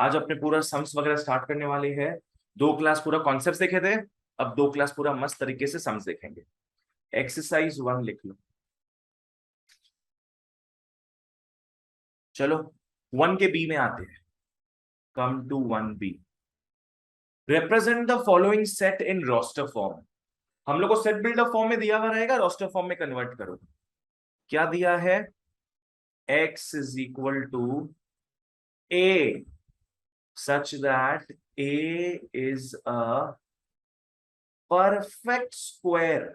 आज अपने पूरा सम्स वगैरह स्टार्ट करने वाले हैं। 2 क्लास पूरा कॉन्सेप्ट देखे थे, अब 2 क्लास पूरा मस्त तरीके से सम्स देखेंगे। एक्सरसाइज 1 लिख लो। चलो 1 के बी में आते हैं। Come to 1B। Represent the following set in roster form. हम लोग को सेट बिल्डर फॉर्म में दिया हुआ रहेगा, रोस्टर फॉर्म में कन्वर्ट करो। क्या दिया है? x is equal to a such that a is a perfect square.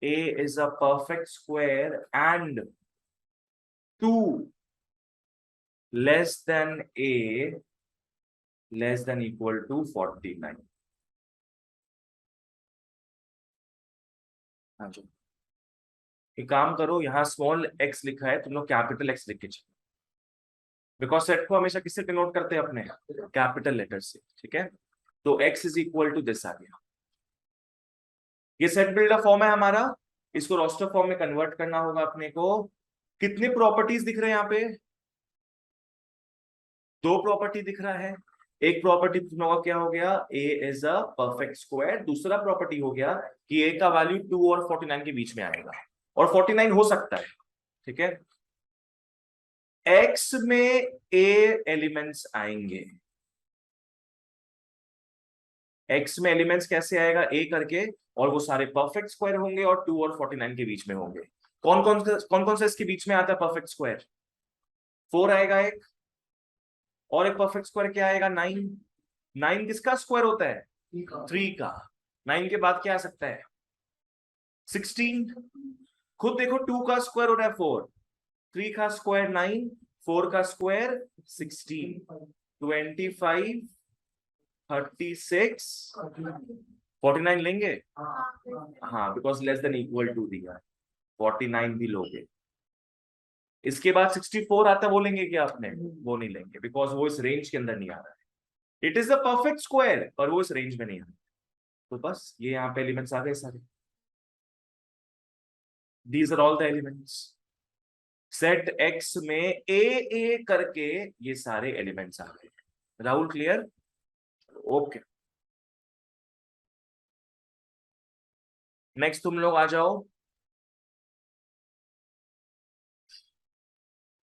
A is a perfect square and 2 less than a less than equal to 49. हाँ जी, एक काम करो, यहां स्मॉल x लिखा है, तुम लोग कैपिटल x लिख के चलो, बिकॉज सेट को हमेशा किससे डिनोट करते हैं? अपने कैपिटल लेटर से। ठीक है, तो x is equal to this आ गया। ये सेट बिल्डर फॉर्म है हमारा, इसको रोस्टर फॉर्म में कन्वर्ट करना होगा अपने को। कितने प्रॉपर्टीज दिख रहे हैं यहाँ पे? 2 प्रॉपर्टी दिख रहा है। एक प्रॉपर्टी तुम लोगों का क्या हो गया? a is a perfect square. दूसरा प्रॉपर्टी हो गया कि a का वैल्यू 2 और 49 के बीच में आएगा, और 49 हो सकता है। ठीक है, x में a एलिमेंट्स आएंगे। x में एलिमेंट्स कैसे आएगा? a करके, और वो सारे परफेक्ट स्क्वायर होंगे और 2 और 49 के बीच में होंगे। कौन कौन सा इसके बीच में आता है परफेक्ट स्क्वायर? 4 आएगा एक, और एक परफेक्ट स्क्वायर क्या आएगा? 9। 9 किसका स्क्वायर होता है? 3 का। 9 के बाद क्या आ सकता है? 16। खुद देखो, 2 का स्क्वायर हो रहा है 4, 3 का स्क्वायर 9, 4 का स्क्वायर 16, 25, 36, 49 लेंगे। हाँ, because less than equal to दिया, 49 भी लोगे। इसके बाद 64 आता है, वो लेंगे क्या आपने? वो नहीं लेंगे, बिकॉज वो इस रेंज के अंदर नहीं आ रहा है। It is a perfect square, पर वो इस रेंज में नहीं आ रहा। तो बस ये यहाँ पे एलिमेंट्स आ गए सारे। These are all the elements. Set X में ए करके ये सारे एलिमेंट्स आ गए। राहुल क्लियर? ओके, नेक्स्ट तुम लोग आ जाओ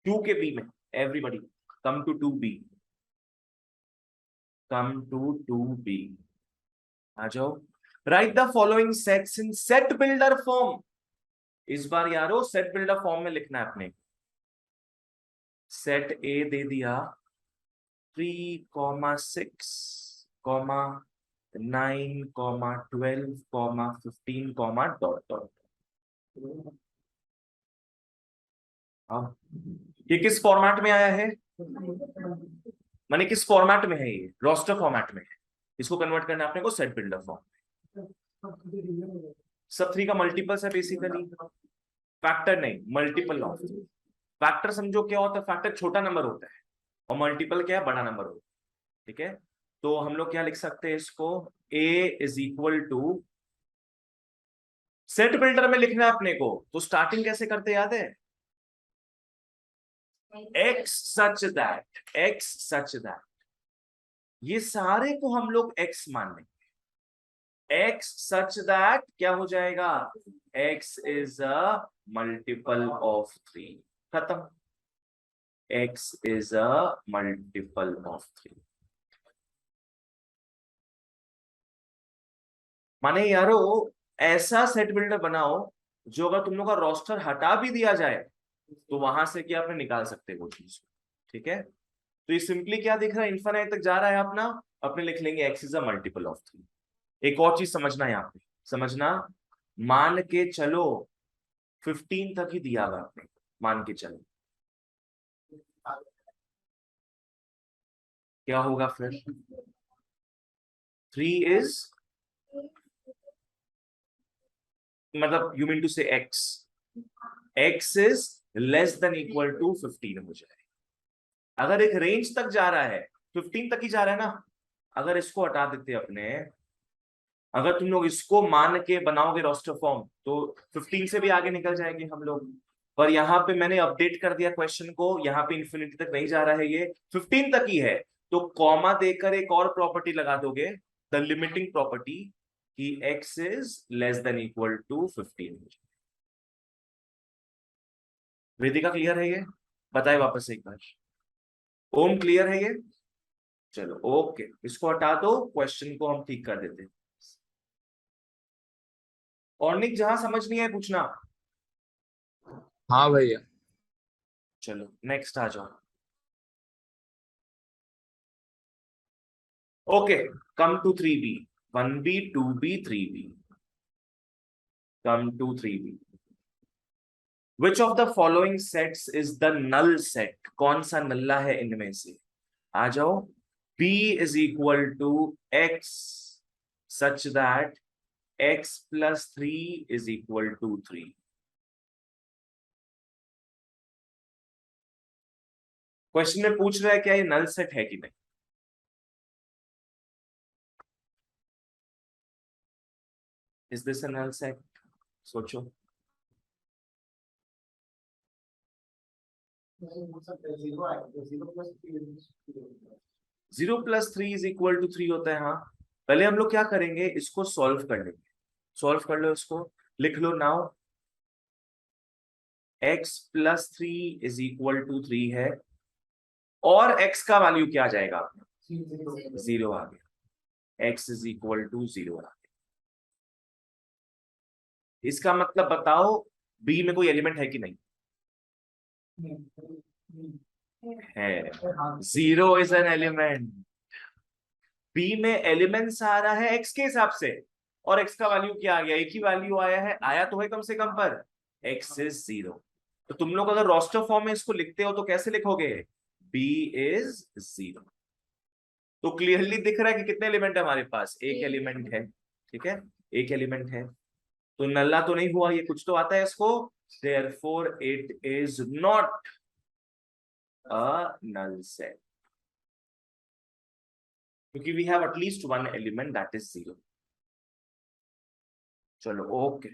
2 के बी में। Everybody come to 2B। Come to 2B आ जाओ। Write the following sets in set builder form. इस बार यारो सेट बिल्डर फॉर्म में लिखना है अपने। सेट ए दे दिया 3, 6, 9, 12, 15, डॉट डॉट। हाँ, ये किस फॉर्मेट में आया है? माने किस फॉर्मेट में है? ये रोस्टर फॉर्मेट में है। इसको कन्वर्ट करना है अपने को सेट बिल्डर फॉर्म। सब 3 का मल्टीपल्स है बेसिकली। फैक्टर नहीं, मल्टीपल ऑफ। फैक्टर समझो क्या होता है? फैक्टर छोटा नंबर होता है, और मल्टीपल क्या है? बड़ा नंबर होता है। ठीक है, तो हम लोग क्या लिख सकते हैं इसको? a is equal to, set builder में लिखना है अपने को, तो स्टार्टिंग कैसे करते याद है? x सच दैट, ये सारे को हम लोग x मान लेंगे। x सच दैट क्या हो जाएगा? x is a multiple of 3। खत्म। x is a multiple of 3। माने यारो ऐसा सेट बिल्डर बनाओ जो अगर तुम लोग का रोस्टर हटा भी दिया जाए तो वहां से क्या अपने निकाल सकते हैं वो चीज। ठीक है, तो ये सिंपली क्या दिख रहा है? इन्फिनिट तक जा रहा है अपना, अपने लिख लेंगे x is a multiple of 3। एक और चीज समझना यहाँ पे, समझना, मान के चलो 15 तक ही दिया हुआ आपने, मान के चलो, क्या होगा फिर? 3 इज, मतलब you mean to say X is less than equal to 15 हो जाए। अगर एक रेंज तक जा रहा है, 15 तक ही जा रहा है ना, अगर इसको हटा देते अपने, अगर तुम लोग इसको मान के बनाओगे रोस्टर फॉर्म, तो 15 से भी आगे निकल जाएंगे हम लोग। पर यहाँ पे मैंने अपडेट कर दिया क्वेश्चन को, यहाँ पे इंफिनिटी तक नहीं जा रहा है, ये 15 तक ही है। तो कॉमा देकर एक और प्रॉपर्टी लगा दोगे, द लिमिटिंग प्रॉपर्टी, कि x is less than equal to 15। Vedika clear है ये? बताए वापस एक बार। ओम क्लियर है ये? चलो ओके, इसको हटा दो, क्वेश्चन को हम ठीक कर देते हैं। और निक, जहां समझ नहीं आए पूछना। हाँ भैया। चलो नेक्स्ट आ जाओ। Okay, come to 3b, 1b 2b 3b, come to 3b। Which of the following sets is the null set? कौन सा नल्ला है इनमें से? आ जाओ। b is equal to x such that x plus 3 is equal to 3। Question में पूछ रहा है क्या ये नल सेट है कि नहीं? Is this a null set? सोचो। 0 + 3 इज इक्वल टू 3 होता है, हाँ। पहले हम लोग क्या करेंगे, इसको सॉल्व कर लेंगे। सॉल्व कर लो इसको, लिख लो now. x + 3 is equal to 3 है, और x का वैल्यू क्या आ जाएगा? 0 आ गया। x इज इक्वल टू 0 आ गया। इसका मतलब बताओ b में कोई एलिमेंट है कि नहीं? है। 0 इज एन एलिमेंट। b में एलिमेंट्स आ रहा है x के हिसाब से, और x का वैल्यू क्या आ गया? एक ही वैल्यू आया है, आया तो है कम से कम, पर x इज 0। तो तुम लोग अगर रोस्टर फॉर्म में इसको लिखते हो तो कैसे लिखोगे? b is 0। तो क्लियरली दिख रहा है कि कितने एलिमेंट है हमारे पास? एक एलिमेंट है, ठीक है, एक एलिमेंट है। तो नल्ला तो नहीं हुआ, ये कुछ तो आता है इसको। therefore it is not a null set, क्योंकि we have at least one element that is 0। चलो ओके।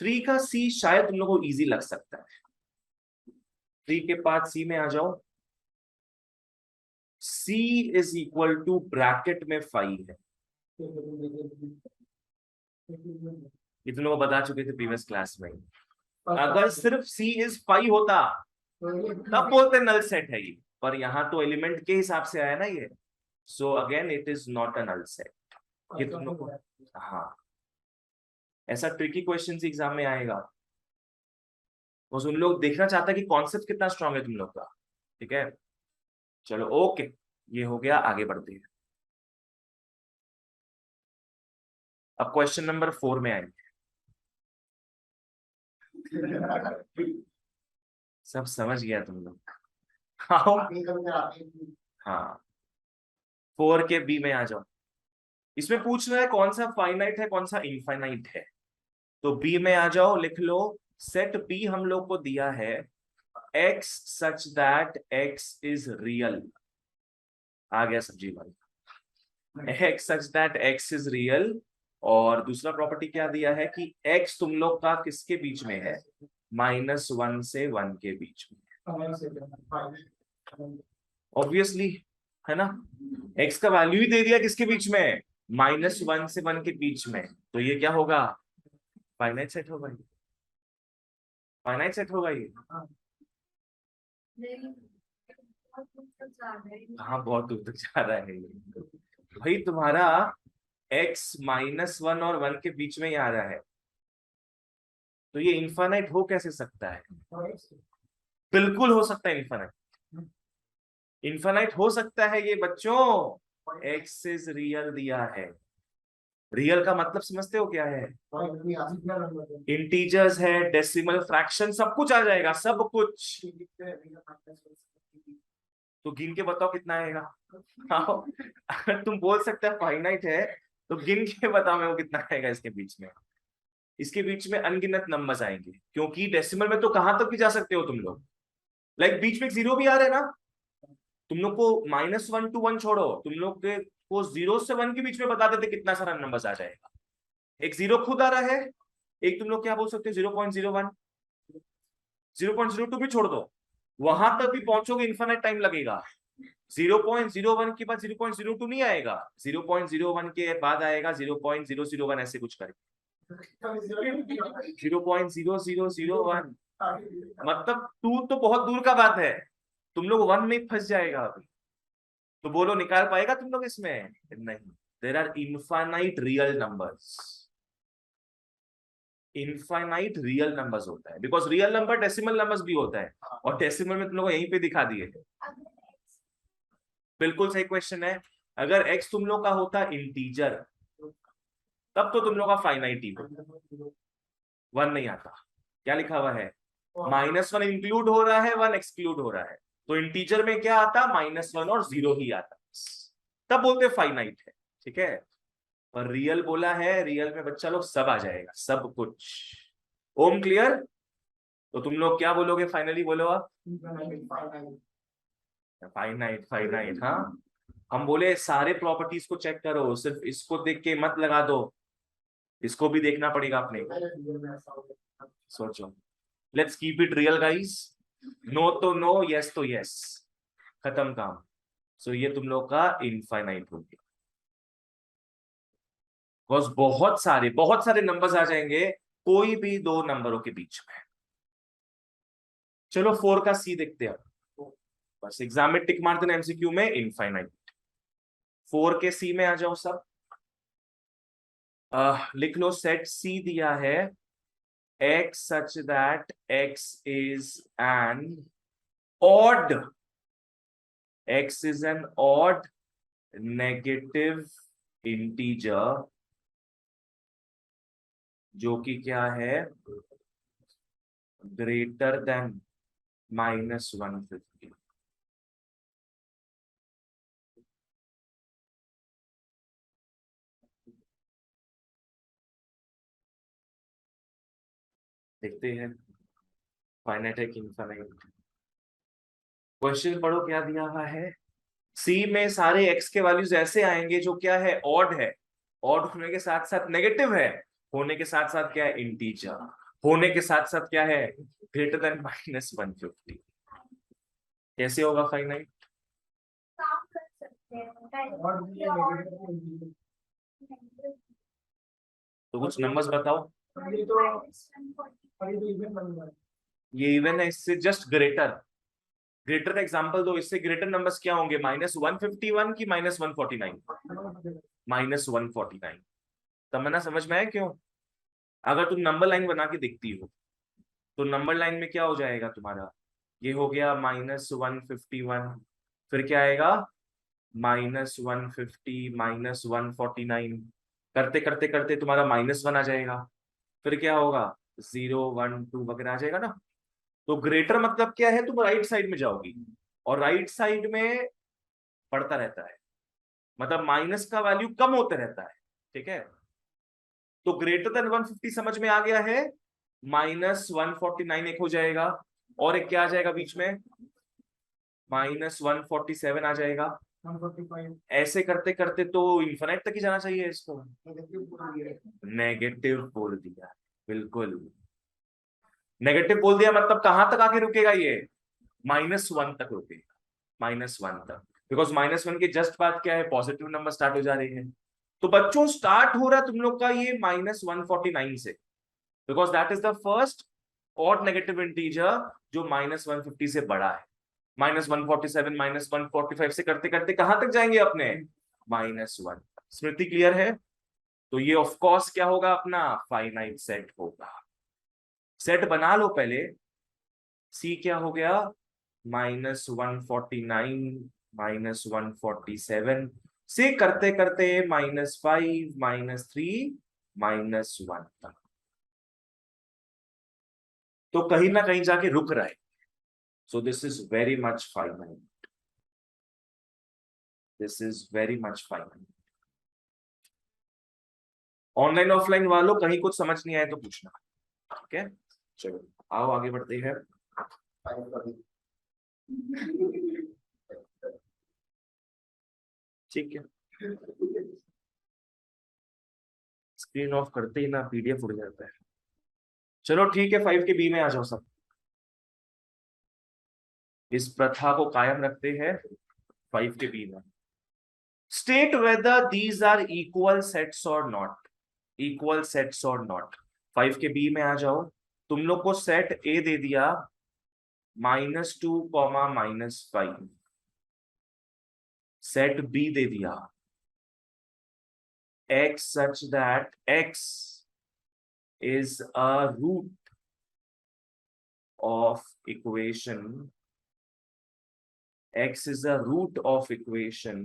3 का सी शायद तुम लोगों को इजी लग सकता है। 3 के पास सी में आ जाओ। c is equal to bracket में 5 है। ये तुम लोग बता चुके थे प्रीवियस क्लास में। अगर सिर्फ c इज 5 होता तब बोलते नल सेट है ये, पर यहाँ तो एलिमेंट के हिसाब से आया ना ये। So again it is not a null set. ये तुम लोग, हाँ, ऐसा ट्रिकी क्वेश्चन एग्जाम में आएगा। बस उन लोग देखना चाहता है कि कॉन्सेप्ट कितना स्ट्रांग है तुम लोग का, ठीक है। चलो ओके, ये हो गया, आगे बढ़ते हैं। अब क्वेश्चन नंबर 4 में आएंगे। सब समझ गया तुम लोग? हाँ, 4 के बी में आ जाओ। इसमें पूछ रहा है कौन सा फाइनाइट है कौन सा इनफाइनाइट है। तो बी में आ जाओ, लिख लो। सेट बी हम लोग को दिया है x such that x is real. आ गया सब्जी वाला। x such that x is real. और दूसरा प्रॉपर्टी क्या दिया है कि x तुम लोग का किसके बीच में है? -1 से 1 के बीच में, ऑब्वियसली, है ना। x का वैल्यू ही दे दिया किसके बीच में? -1 से 1 के बीच में। तो ये क्या होगा? फाइनाइट सेट होगा ये। फाइनाइट सेट होगा ये। हाँ, बहुत दूर तक जा रहा है ये। भाई तुम्हारा x -1 और 1 के बीच में ही आ रहा है, तो ये इनफाइनाइट हो कैसे सकता है? बिल्कुल हो सकता है इनफाइनाइट। इनफाइनाइट हो सकता है ये बच्चों। x इज रियल दिया है। रियल का मतलब समझते हो क्या है? इंटीजर्स है, डेसिमल फ्रैक्शन, सब कुछ आ जाएगा, सब कुछ। तो गिन के बताओ कितना आएगा। हाँ, अगर तुम बोल सकते हैं फाइनाइट है, तो गिन के बताओ मेरे को कितना आएगा इसके बीच में। इसके बीच में अनगिनत नंबर्स आएंगे, क्योंकि डेसिमल में तो कहां तक भी जा सकते हो तुम लोग। लाइक बीच में 0 भी आ रहा है ना। तुम लोग को -1 to 1 छोड़ो, तुम लोग को 0 से 1 के बीच में बता देते कितना सारा नंबर्स आ जाएगा। एक जीरो खुद आ रहा है, एक तुम लोग क्या बोल सकते हो 0.01, 0.02 भी छोड़ दो, वहां तक भी पहुंचोगे इन्फिनिट टाइम लगेगा। 0.01 के बाद 0.02 नहीं आएगा, 0.01 के बाद आएगा 0.001, ऐसे कुछ करके 0.0001, मतलब टू तो बहुत दूर का बात है, तुम लोग वन में फंस जाएगा अभी। तो बोलो निकाल पाएगा तुम लोग इसमें? नहीं। There are infinite real numbers, infinite real numbers होता है, because real number decimal numbers भी होता है, और डेसिमल में तुम लोग यहीं पे दिखा दिए। बिल्कुल सही क्वेश्चन है। अगर एक्स तुम लोग का होता इंटीजर, तब तो तुम लोग का फाइनाइट ही हो, वन नहीं आता। क्या लिखा हुआ है? -1 इंक्लूड हो रहा है, 1 एक्सक्लूड हो रहा है, तो इंटीजर में क्या आता? -1 और 0 ही आता, तब बोलते फाइनाइट है। ठीक है, पर रियल बोला है, रियल में बच्चा लोग सब आ जाएगा, सब कुछ। ओम क्लियर? तो तुम लोग क्या बोलोगे फाइनली? बोलो आप फाइनाइट, फाइनाइट। हाँ, हम बोले सारे प्रॉपर्टीज को चेक करो, सिर्फ इसको देख के मत लगा दो, इसको भी देखना पड़ेगा अपने। सोचो, let's keep it real guys, no तो नो, यस तो यस, खत्म काम। सो ये तुम लोग का इनफाइनाइट हो गया, बिकॉज बहुत सारे नंबर्स आ जाएंगे कोई भी दो नंबरों के बीच में। चलो 4 का सी देखते हैं, बस एग्जाम में टिक मार देना एमसीक्यू में इनफाइनाइट। 4 के सी में आ जाओ सब। लिख लो, सेट सी दिया है x such that x is an odd, x is an odd negative integer, जो कि क्या है? Greater than -150। देखते हैं फाइनाइट है कि इनफाइनाइट। क्वेश्चन पढ़ो क्या दिया हुआ है। सी में सारे x के वैल्यूज ऐसे आएंगे जो क्या है? ऑड है, ऑड होने के साथ साथ नेगेटिव है, होने के साथ साथ क्या है? इंटीजर, होने के साथ साथ क्या है? Greater than -150। कैसे होगा फाइनाइट? तो कुछ नंबर्स बताओ। ये इवन है, इससे जस्ट ग्रेटर, ग्रेटर का एग्जांपल दो, इससे ग्रेटर नंबर्स क्या होंगे? -151 की -149? -149। तब मैं ना समझ में आया क्यों? अगर तुम नंबर लाइन बना के देखती हो, तो नंबर लाइन में क्या हो जाएगा तुम्हारा? ये हो गया -151, फिर क्या आएगा? -150, -149, करते करते करते तुम्हारा -1 आ जाएगा, फिर क्या होगा? 0, 1, 2 वगैरह आ जाएगा ना। तो ग्रेटर मतलब क्या है? तुम राइट साइड में जाओगी, और राइट साइड में बढ़ता रहता है, मतलब माइनस का वैल्यू कम होते रहता है। ठीक है, तो ग्रेटर देन 150 समझ में आ गया है, -149 एक हो जाएगा, और एक क्या आ जाएगा बीच में? -147 आ जाएगा। 145, ऐसे करते करते तो इन्फिनिट तक ही जाना चाहिए इसको। नेगेटिव बोल दिया, बिल्कुल नेगेटिव बोल दिया, मतलब कहां तक आके रुकेगा ये? -1 तक रुकेगा, -1 तक, बिकॉज -1 के जस्ट बाद क्या है? पॉजिटिव नंबर स्टार्ट हो जा रही है। तो बच्चों स्टार्ट हो रहा है तुम लोग का ये -149 से, because that is the first odd negative integer जो -150 से बड़ा है। -147, -145 से करते करते कहां तक जाएंगे अपने? -1। स्मृति क्लियर है? तो ये ऑफ कोर्स क्या होगा अपना? फाइनाइट सेट होगा। सेट बना लो पहले। सी क्या हो गया? -149, -147 से करते करते -5, -3, -1 तक, तो कहीं ना कहीं जाके रुक रहा है। So this is very much finite, this is very much finite. Online offline वालों कहीं कुछ समझ नहीं आए तो पूछना। ठीक है, चलो आओ आगे बढ़ते हैं। ठीक है, स्क्रीन ऑफ करते ही ना पीडीएफ उड़ जाता है। चलो ठीक है, 5 के बी में आ जाओ सब। इस प्रथा को कायम रखते हैं 5 के बी में। State whether these are equal sets और नॉट, इक्वल सेट्स और नॉट। 5 के बी में आ जाओ। तुम लोग को सेट ए दे दिया -2, -5, सेट बी दे दिया x such that x is a root of equation, x is a root of equation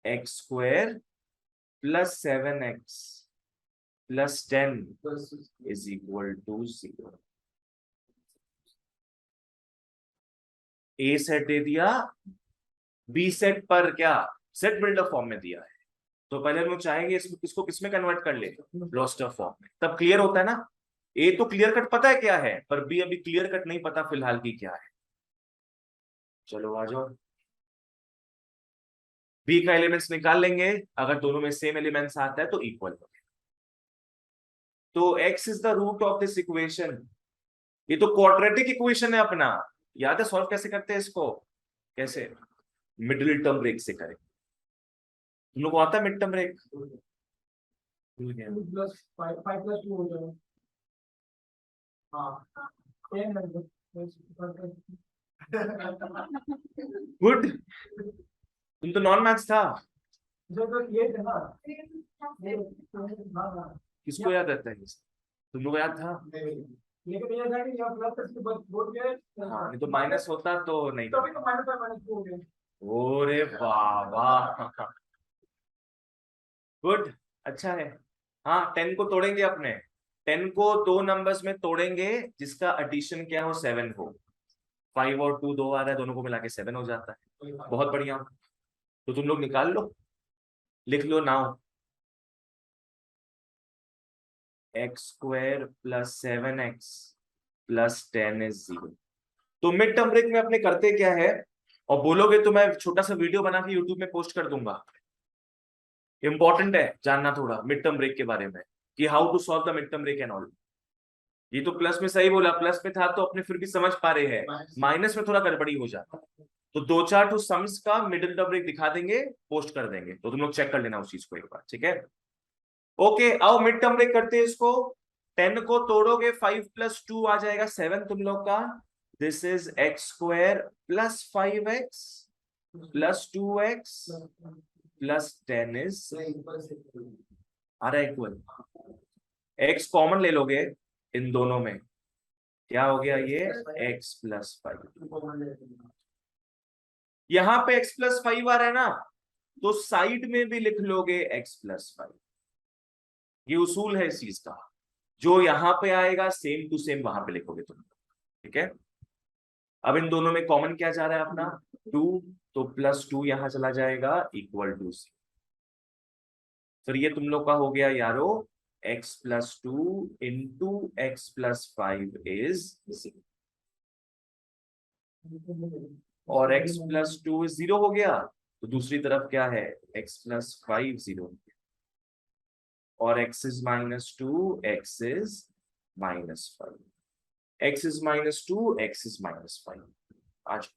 x square plus 7x plus 10 is equal to 0। a set दे दिया, b सेट पर क्या सेट बिल्डर फॉर्म में दिया है, तो पहले हम लोग चाहेंगे इसको किसमें कन्वर्ट कर ले, रोस्टर फॉर्म में, तब क्लियर होता है ना। ए तो क्लियर कट पता है क्या है, पर बी अभी क्लियर कट नहीं पता फिलहाल की क्या है। चलो आ जाओ, बी का एलिमेंट्स निकाल लेंगे, अगर दोनों में सेम एलिमेंट्स आता है तो इक्वल हो गया। तो x is the root of this equation, ये तो क्वाड्रेटिक इक्वेशन है अपना, याद है सॉल्व कैसे करते हैं इसको, कैसे मिडिल टर्म ब्रेक से करें। तुम लोग को आता है मिड टर्म ब्रेक? गुड, तुम तो नॉन मैथ्स था। किसको याद रहता है, तुम लोग याद था? हाँ, नहीं तो माइनस होता तो नहीं। ओरे बाबा, गुड, अच्छा है। हाँ, 10 को तोड़ेंगे अपने, 10 को 2 नंबर्स में तोड़ेंगे जिसका एडिशन क्या हो 7 हो। 5 और 2 2 आ रहा है, दोनों को मिला के 7 हो जाता है। बहुत बढ़िया, तो तुम लोग निकाल लो, लिख लो now x square plus 7x plus 10 is 0। तो मिड टर्म ब्रेक में अपने करते क्या है, और बोलोगे तो मैं छोटा सा वीडियो बना के यूट्यूब में पोस्ट कर दूंगा। इंपॉर्टेंट है जानना थोड़ा मिड टर्म ब्रेक के बारे में, कि how to solve the mid term break and all. ये तो प्लस में सही बोला, प्लस में था तो अपने फिर भी समझ पा रहे हैं, माइनस में थोड़ा गड़बड़ी हो जाता। तो 2-4 टू सम्स का मिडिल टर्म ब्रेक दिखा देंगे, पोस्ट कर देंगे, तो तुम लोग चेक कर लेना उस चीज को एक बार, ठीक है। ओके, आओ मिड टर्म ब्रेक करते हैं इसको। 10 को तोड़ोगे 5 + 2 आ जाएगा 7 तुम लोग का। This is x square plus 5x plus 2x plus 10 is आ रहा है इक्वल। x कॉमन ले लोगे इन दोनों में, क्या हो गया ये x प्लस 5। यहां पे x प्लस 5 आ रहा है ना, तो साइड में भी लिख लोगे x प्लस 5। ये उसूल है इस चीज का, जो यहां पे आएगा सेम टू सेम वहां पे लिखोगे तुम, ठीक है। अब इन दोनों में कॉमन क्या जा रहा है अपना 2, तो +2 यहां चला जाएगा इक्वल टू 0। फिर ये तुम लोग का हो गया यारो x plus 2 into x plus 5 is 0, और x प्लस 2 इज 0 हो गया, तो दूसरी तरफ क्या है x प्लस 5 0, और x is -2 x is -5, x is -2 x is -5। आज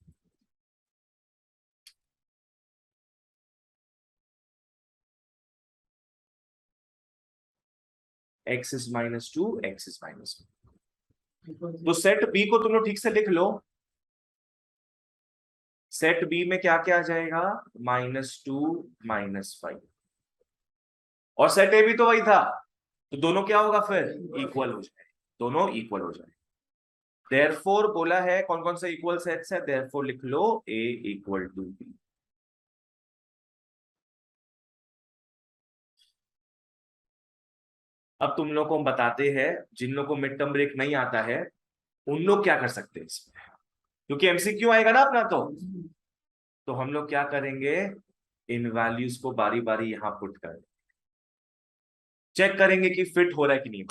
x इज -2 x इज -5। तो सेट बी को तुम लोग ठीक से लिख लो, सेट बी में क्या क्या आ जाएगा -2 -5, और सेट ए भी तो वही था, तो दोनों क्या होगा फिर इक्वल हो जाए, दोनों इक्वल हो जाए। देयरफॉर बोला है कौन कौन से इक्वल सेट्स है, देयरफॉर लिख लो a इक्वल टू b। अब तुम लोग को हम बताते हैं, जिन लोग को मिड टर्म ब्रेक नहीं आता है उन लोग क्या कर सकते हैं इसमें, क्योंकि एमसीक्यू आएगा ना अपना, तो हम लोग क्या करेंगे, इन वैल्यूज को बारी बारी यहां पुट कर चेक करेंगे कि फिट हो रहा है कि नहीं।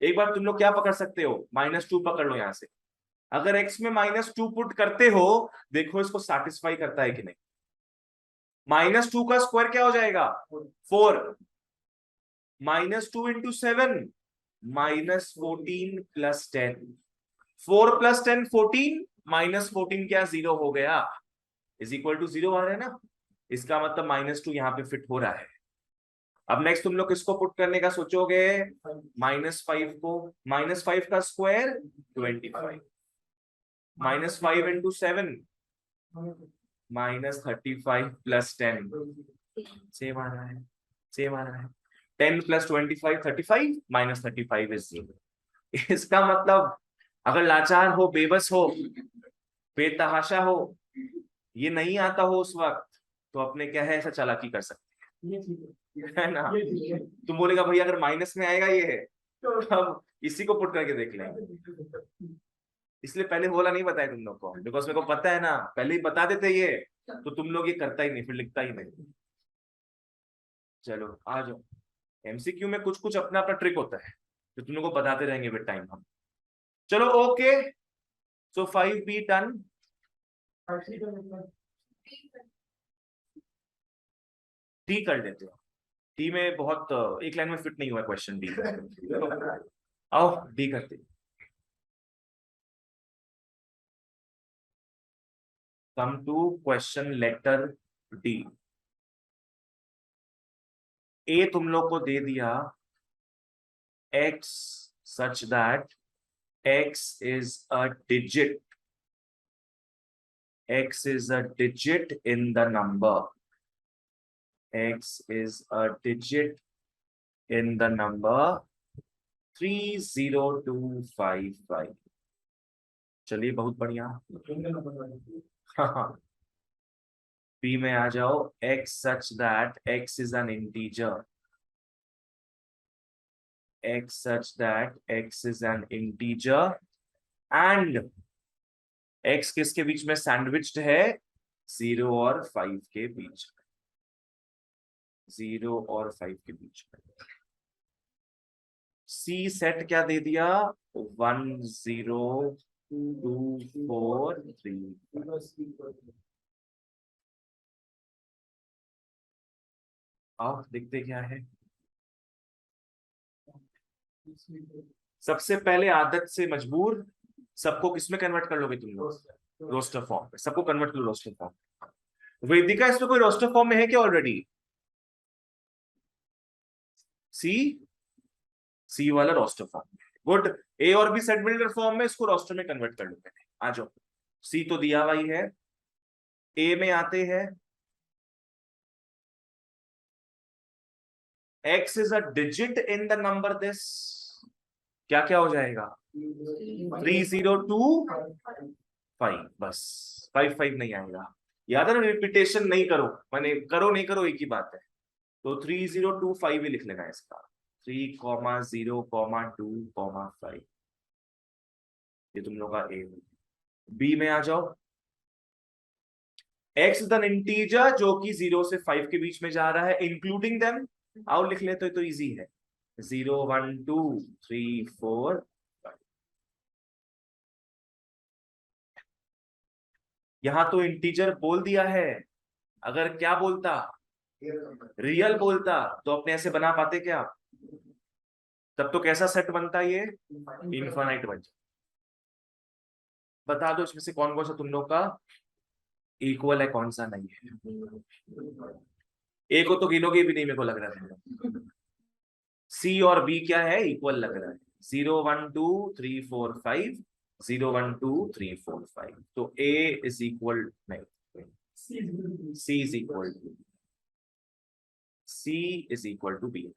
एक बार तुम लोग क्या पकड़ सकते हो, -2 पकड़ लो यहां से, अगर x में -2 पुट करते हो, देखो इसको सेटिस्फाई करता है कि नहीं। -2 का स्क्वायर क्या हो जाएगा 4, -2 इंटू 7 -14 प्लस 10, 4 प्लस 10 14, -14 क्या 0 हो गया, इज इक्वल टू 0 आ रहा है ना, इसका मतलब -2 यहाँ पे फिट हो रहा है। अब नेक्स्ट तुम लोग किसको पुट करने का सोचोगे, -5 को, -5 का स्क्वायर 25, -5 इंटू 7 -35 प्लस 10, सेम आ रहा है, सेम आ रहा है। 10 प्लस 25 35, -35 इज 0। इसका मतलब अगर लाचार हो, बेबस हो, बेतहाशा हो, ये नहीं आता हो उस वक्त, तो अपने क्या है ऐसा चालाकी कर सकते है ना। तुम बोलेगा भैया अगर माइनस में आएगा ये है, अब इसी को पुट करके देख लेंगे। इसलिए पहले बोला नहीं बताया तुम लोग को, बिकॉज मेरे को पता है ना, पहले ही बता देते ये तो तुम लोग ये करता ही नहीं, फिर लिखता ही नहीं। चलो आ जाओ, एमसीक्यू में कुछ कुछ अपना अपना ट्रिक होता है तो तुम लोग को बताते रहेंगे विद टाइम हम। चलो ओके, सो 5B डन। डी कर लेते हो, डी में बहुत एक लाइन में फिट नहीं हुआ क्वेश्चन डी। आओ डी करते। Come to question letter D. ए तुम लोग को दे दिया x such that x is a digit, x is a digit in the number, x is a digit in the number 30255। चलिए बहुत बढ़िया। बी में आ जाओ, x such that x is an integer, x such that x is an integer and x किसके बीच में sandwiched है, 0 और 5 के बीच में, 0 और 5 के बीच में। सी सेट क्या दे दिया, 1 0 2 4 3। आओ देखते क्या है। सबसे पहले आदत से मजबूर, सबको किसमें कन्वर्ट कर लोगे तुम लोग, रोस्टर फॉर्म में। सबको कन्वर्ट करो रोस्टर फॉर्म। वेदिका इसमें कोई रोस्टर फॉर्म में है क्या ऑलरेडी, सी, सी वाला रोस्टर फॉर्म। गुड, ए और बी सेट बिल्डर फॉर्म में, इसको रोस्टर में कन्वर्ट कर लो पहले। आ जाओ, सी तो दिया हुआ ही है। ए में आते हैं, x is a digit in the number this, क्या क्या हो जाएगा, 3025, बस 55 नहीं आएगा। याद है ना, रिपीटेशन नहीं करो, माने करो नहीं करो एक ही बात है। तो 3025 ही लिख लेना है इसका, 3,0,2,5। ये तुम लोग का ए। बी में आ जाओ, x इज एन इंटीजर जो कि 0 से 5 के बीच में जा रहा है, इंक्लूडिंग देम। आओ लिख लेते तो इजी है, 0 1 2 3 4 5। यहां तो इंटीजर बोल दिया है, अगर क्या बोलता, रियल बोलता तो अपने ऐसे बना पाते क्या, तब तो कैसा सेट बनता ये, इनफाइनाइट बन जाता। बता दो इसमें से कौन कौन सा तुम लोग का इक्वल है, कौन सा नहीं है। ए को तो गिनोगे भी नहीं मेरे को लग रहा है। सी और बी क्या है, इक्वल लग रहा है, 0 1 2 3 4 5, 0 1 2 3 4 5। तो ए इज इक्वल, नहीं, C is equal to, C is equal to B.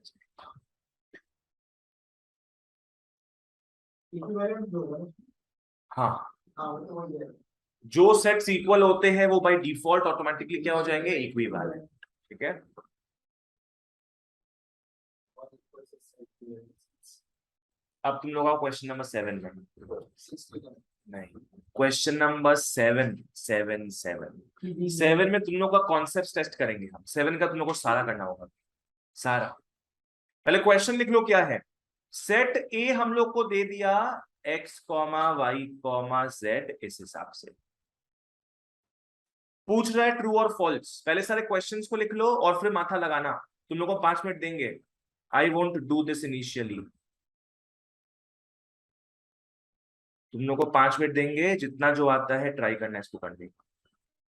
हाँ, जो सेट्स इक्वल होते हैं वो बाय डिफॉल्ट ऑटोमेटिकली क्या हो जाएंगे, इक्विवेलेंट। ठीक है, अब तुम लोग क्वेश्चन नंबर 7 में, नहीं, क्वेश्चन नंबर 7 7 7 7 में तुम लोग का कॉन्सेप्ट टेस्ट करेंगे हम। 7 का तुम लोग को सारा करना होगा, सारा। पहले क्वेश्चन लिख लो क्या है। सेट ए हम लोग को दे दिया x y z, इस हिसाब से पूछ रहा है ट्रू और फॉल्स। पहले सारे क्वेश्चंस को लिख लो और फिर माथा लगाना, तुम लोग को 5 मिनट देंगे। I want do this initially. तुम लोग को 5 मिनट देंगे, जितना जो आता है ट्राई करना है इसको करने।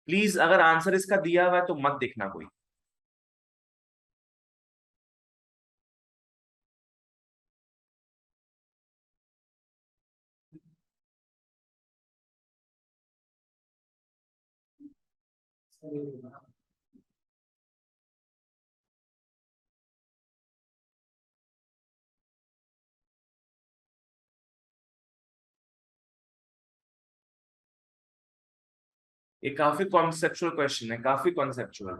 प्लीज अगर आंसर इसका दिया हुआ है तो मत देखना कोई। ये काफी कॉन्सेप्चुअल क्वेश्चन है, काफी conceptual.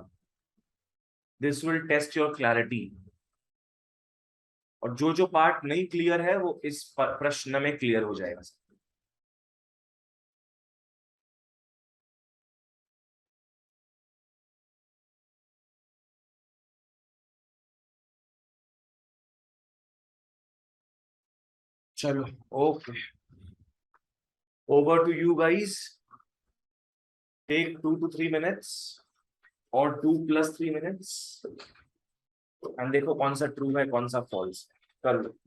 This will test your clarity. और जो जो पार्ट नहीं क्लियर है वो इस प्रश्न में क्लियर हो जाएगा। चलो, okay, over to you guys. Take 2 to 3 minutes और 2 + 3 minutes एंड देखो कौन सा ट्रू है कौन सा फॉल्स। कर लो।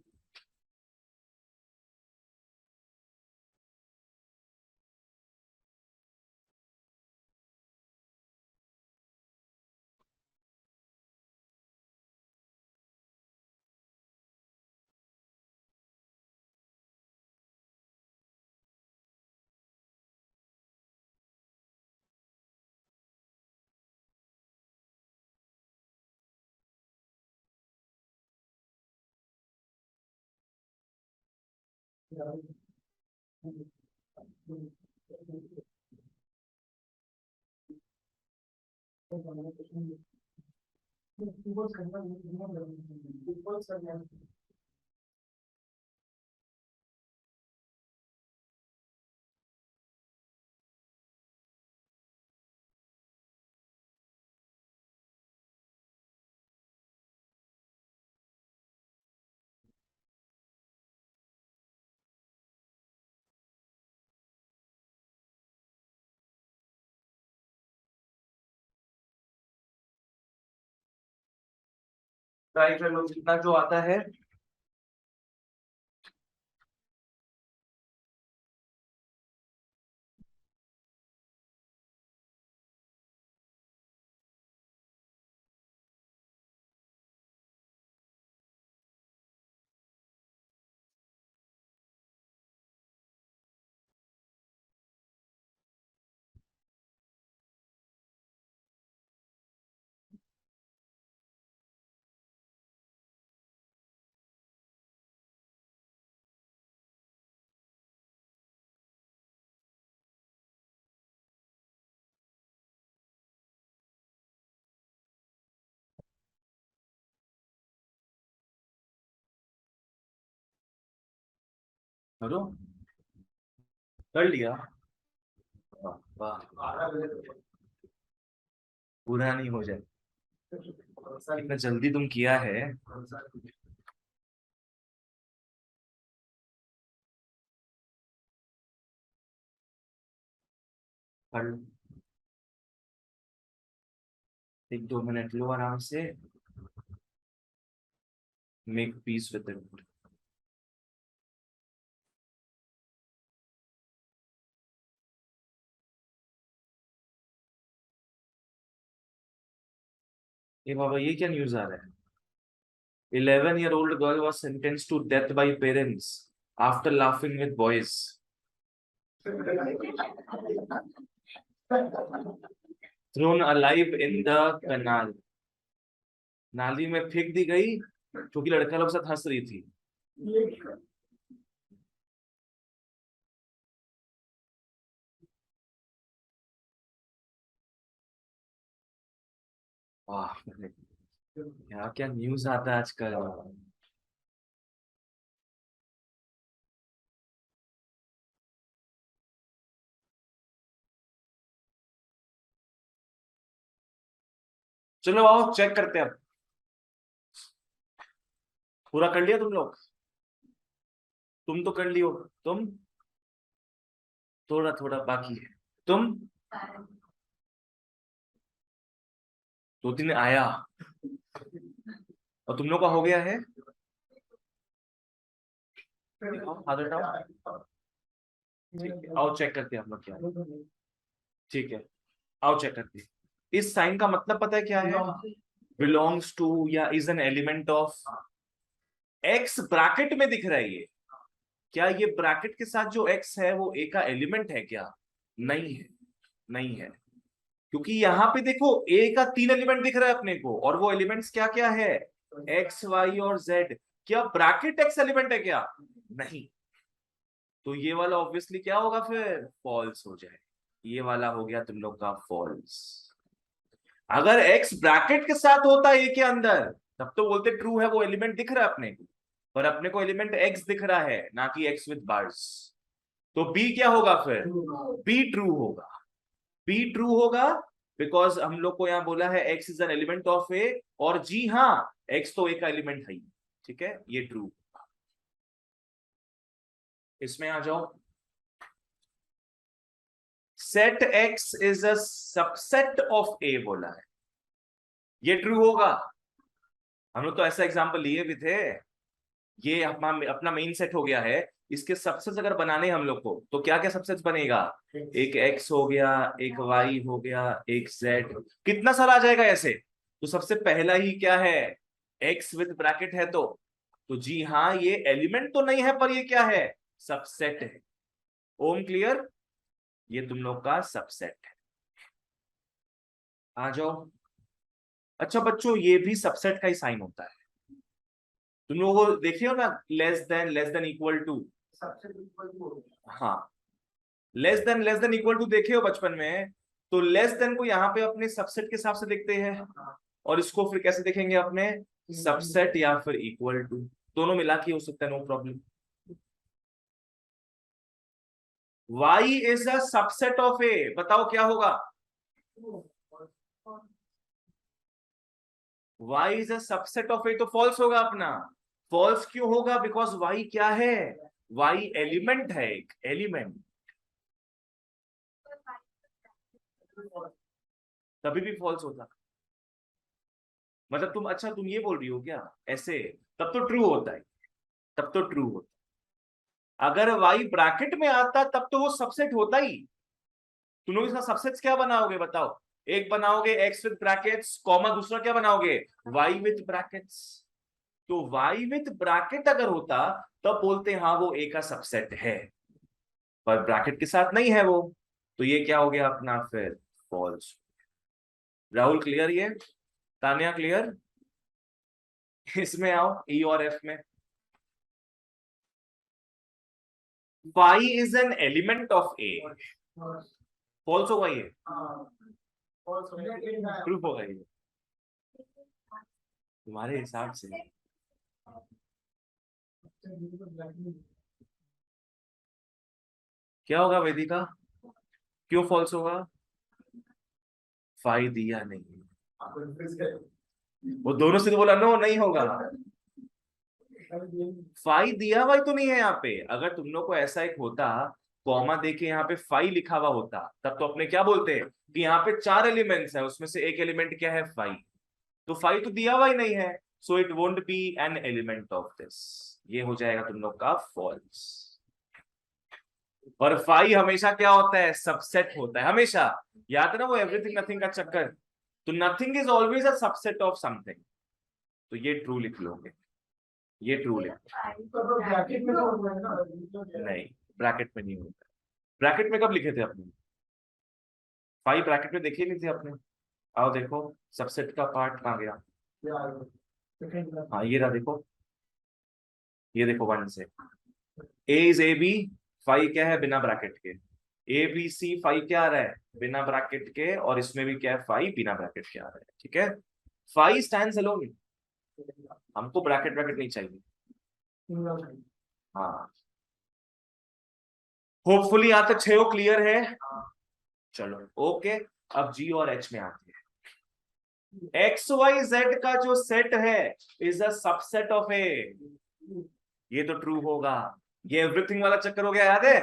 ट्राई कर लो जितना जो आता है। करो, कर लिया। वाह वाह, पूरा नहीं हो जाए। इतना जल्दी तुम किया है। कर लो। 1-2 मिनट लो आराम से। Make peace with it. ये बाबा, ये क्या न्यूज आ रहा है? 11-year-old girl was sentenced to death by parents after laughing with boys. Thrown alive in the canal. नाली में फेंक दी गई क्योंकि लड़का लोग साथ हंस रही थी। वाह, क्या क्या न्यूज आता है आजकल। चलो आओ चेक करते हैं अब। पूरा कर लिया तुम लोग? तुम तो कर लियो। तुम थोड़ा थोड़ा बाकी है। तुम 2-3 आया। और तुम लोग का हो गया है, आदर ठीक है, आओ चेक करते हैं हम लोग क्या है। ठीक है, आओ चेक करते हैं। इस साइन का मतलब पता है क्या है? बिलोंग्स टू या is an element of. X bracket में दिख रहा है ये, क्या ये ब्रैकेट के साथ जो एक्स है वो ए का एलिमेंट है क्या? नहीं है, नहीं है। क्योंकि यहाँ पे देखो ए का 3 एलिमेंट दिख रहा है अपने को, और वो एलिमेंट्स क्या क्या है? एक्स, वाई और जेड। क्या ब्रैकेट एक्स एलिमेंट है क्या? नहीं। तो ये वाला ऑब्वियसली क्या होगा फिर? फॉल्स हो जाए। ये वाला हो गया तुम लोग का फॉल्स। अगर एक्स ब्रैकेट के साथ होता ए के अंदर तब तो बोलते ट्रू है, वो एलिमेंट दिख रहा है अपने को, पर अपने को एलिमेंट एक्स दिख रहा है ना कि एक्स विद बार्स। तो बी क्या होगा फिर? बी ट्रू होगा। बी ट्रू होगा बिकॉज हम लोग को यहां बोला है x is an element of A, और जी हाँ, एक्स तो ए का एलिमेंट है ही। ठीक है, ये ट्रू। इसमें आ जाओ। Set x is a subset of A बोला है, ये ट्रू होगा। हम लोग तो ऐसा एग्जांपल लिए भी थे। ये अपना मेन सेट हो गया है, इसके सबसेट्स अगर बनाने हम लोग को तो क्या क्या सबसेट्स बनेगा? एक एक्स हो गया, एक वाई हो गया, एक जेड। कितना सारा आ जाएगा ऐसे? तो सबसे पहला ही क्या है? एक्स विद ब्रैकेट है तो जी हाँ, ये एलिमेंट तो नहीं है पर ये क्या है? सबसेट है। ओम क्लियर? ये तुम लोग का सबसेट है। आ जाओ। अच्छा बच्चों, ये भी सबसेट का ही साइन होता है। तुम लोगों को देखे हो ना, लेस देन इक्वल टू। हाँ, लेस देन इक्वल टू देखे हो बचपन में। तो लेस देन को यहाँ पे अपने सबसेट के हिसाब से देखते हैं, और इसको फिर कैसे देखेंगे अपने? सबसेट या फिर इक्वल टू, दोनों मिला के हो सकता है, no problem. y is a subset of A, बताओ क्या होगा? y is a subset of A, तो फॉल्स होगा अपना। फॉल्स क्यों होगा? बिकॉज y क्या है? y एलिमेंट है, एक एलिमेंट। तभी भी फॉल्स होता। मतलब तुम, अच्छा तुम ये बोल रही हो क्या ऐसे? तब तो ट्रू होता है, तब तो ट्रू होता। अगर y ब्रैकेट में आता तब तो वो सबसेट होता ही। तुम लोग इसका सबसेट्स क्या बनाओगे बताओ? एक बनाओगे x विद ब्रैकेट्स, कॉमा दूसरा क्या बनाओगे? y with brackets. तो y विद ब्रैकेट अगर होता तब बोलते हाँ वो a का सबसेट है, पर ब्रैकेट के साथ नहीं है वो, तो ये क्या हो गया अपना फिर? फॉल्स। राहुल क्लियर ये? तान्या क्लियर? इसमें आओ, ई और एफ में। Phi is an element of A, false होगा ये? प्रूफ होगा ये तुम्हारे हिसाब से? क्या होगा वेदिका? क्यों फॉल्स होगा? फाई दिया नहीं, वो दोनों से तो बोला नो नहीं होगा। फाई दिया हुआ ही तो नहीं है यहाँ पे। अगर तुम लोग को ऐसा एक होता, कॉमा देके यहाँ पे फाई लिखा हुआ होता, तब तो अपने क्या बोलते हैं कि यहाँ पे 4 एलिमेंट्स है, उसमें से एक एलिमेंट क्या है? फाई। तो फाई तो दिया हुआ ही नहीं है, so it won't be N element of this. ये हो जाएगा तुम लोग का फॉल्स। और फाई हमेशा क्या होता है? सबसेट होता है हमेशा। याद है ना वो एवरीथिंग नथिंग का चक्कर? तो nothing is always a subset of something. तो ये ट्रू लिख लोगे, ये ट्रू लिख। नहीं, ब्रैकेट में नहीं होता। ब्रैकेट में कब लिखे थे अपने? फाइव ब्रैकेट में देखे नहीं थे अपने? आओ देखो, सबसेट का पार्ट कहाँ गया? हाँ ये रहा, देखो, ये देखो, वन से ए इज ए बी। फाइव क्या है? बिना ब्रैकेट के। ए बी सी, फाइव क्या आ रहा है? बिना ब्रैकेट के। और इसमें भी क्या है? फाइव बिना ब्रैकेट के आ रहा है। ठीक है, फाइव स्टैंड्स अलोन। हमको ब्रैकेट ब्रैकेट नहीं चाहिए। हाँ, होपफुली यहाँ तक 6 क्लियर है। चलो ओके, अब जी और एच में आते हैं। एक्स वाई जेड का जो सेट है इज अ सबसेट ऑफ ए, ये तो ट्रू होगा। ये एवरीथिंग वाला चक्कर हो गया, याद है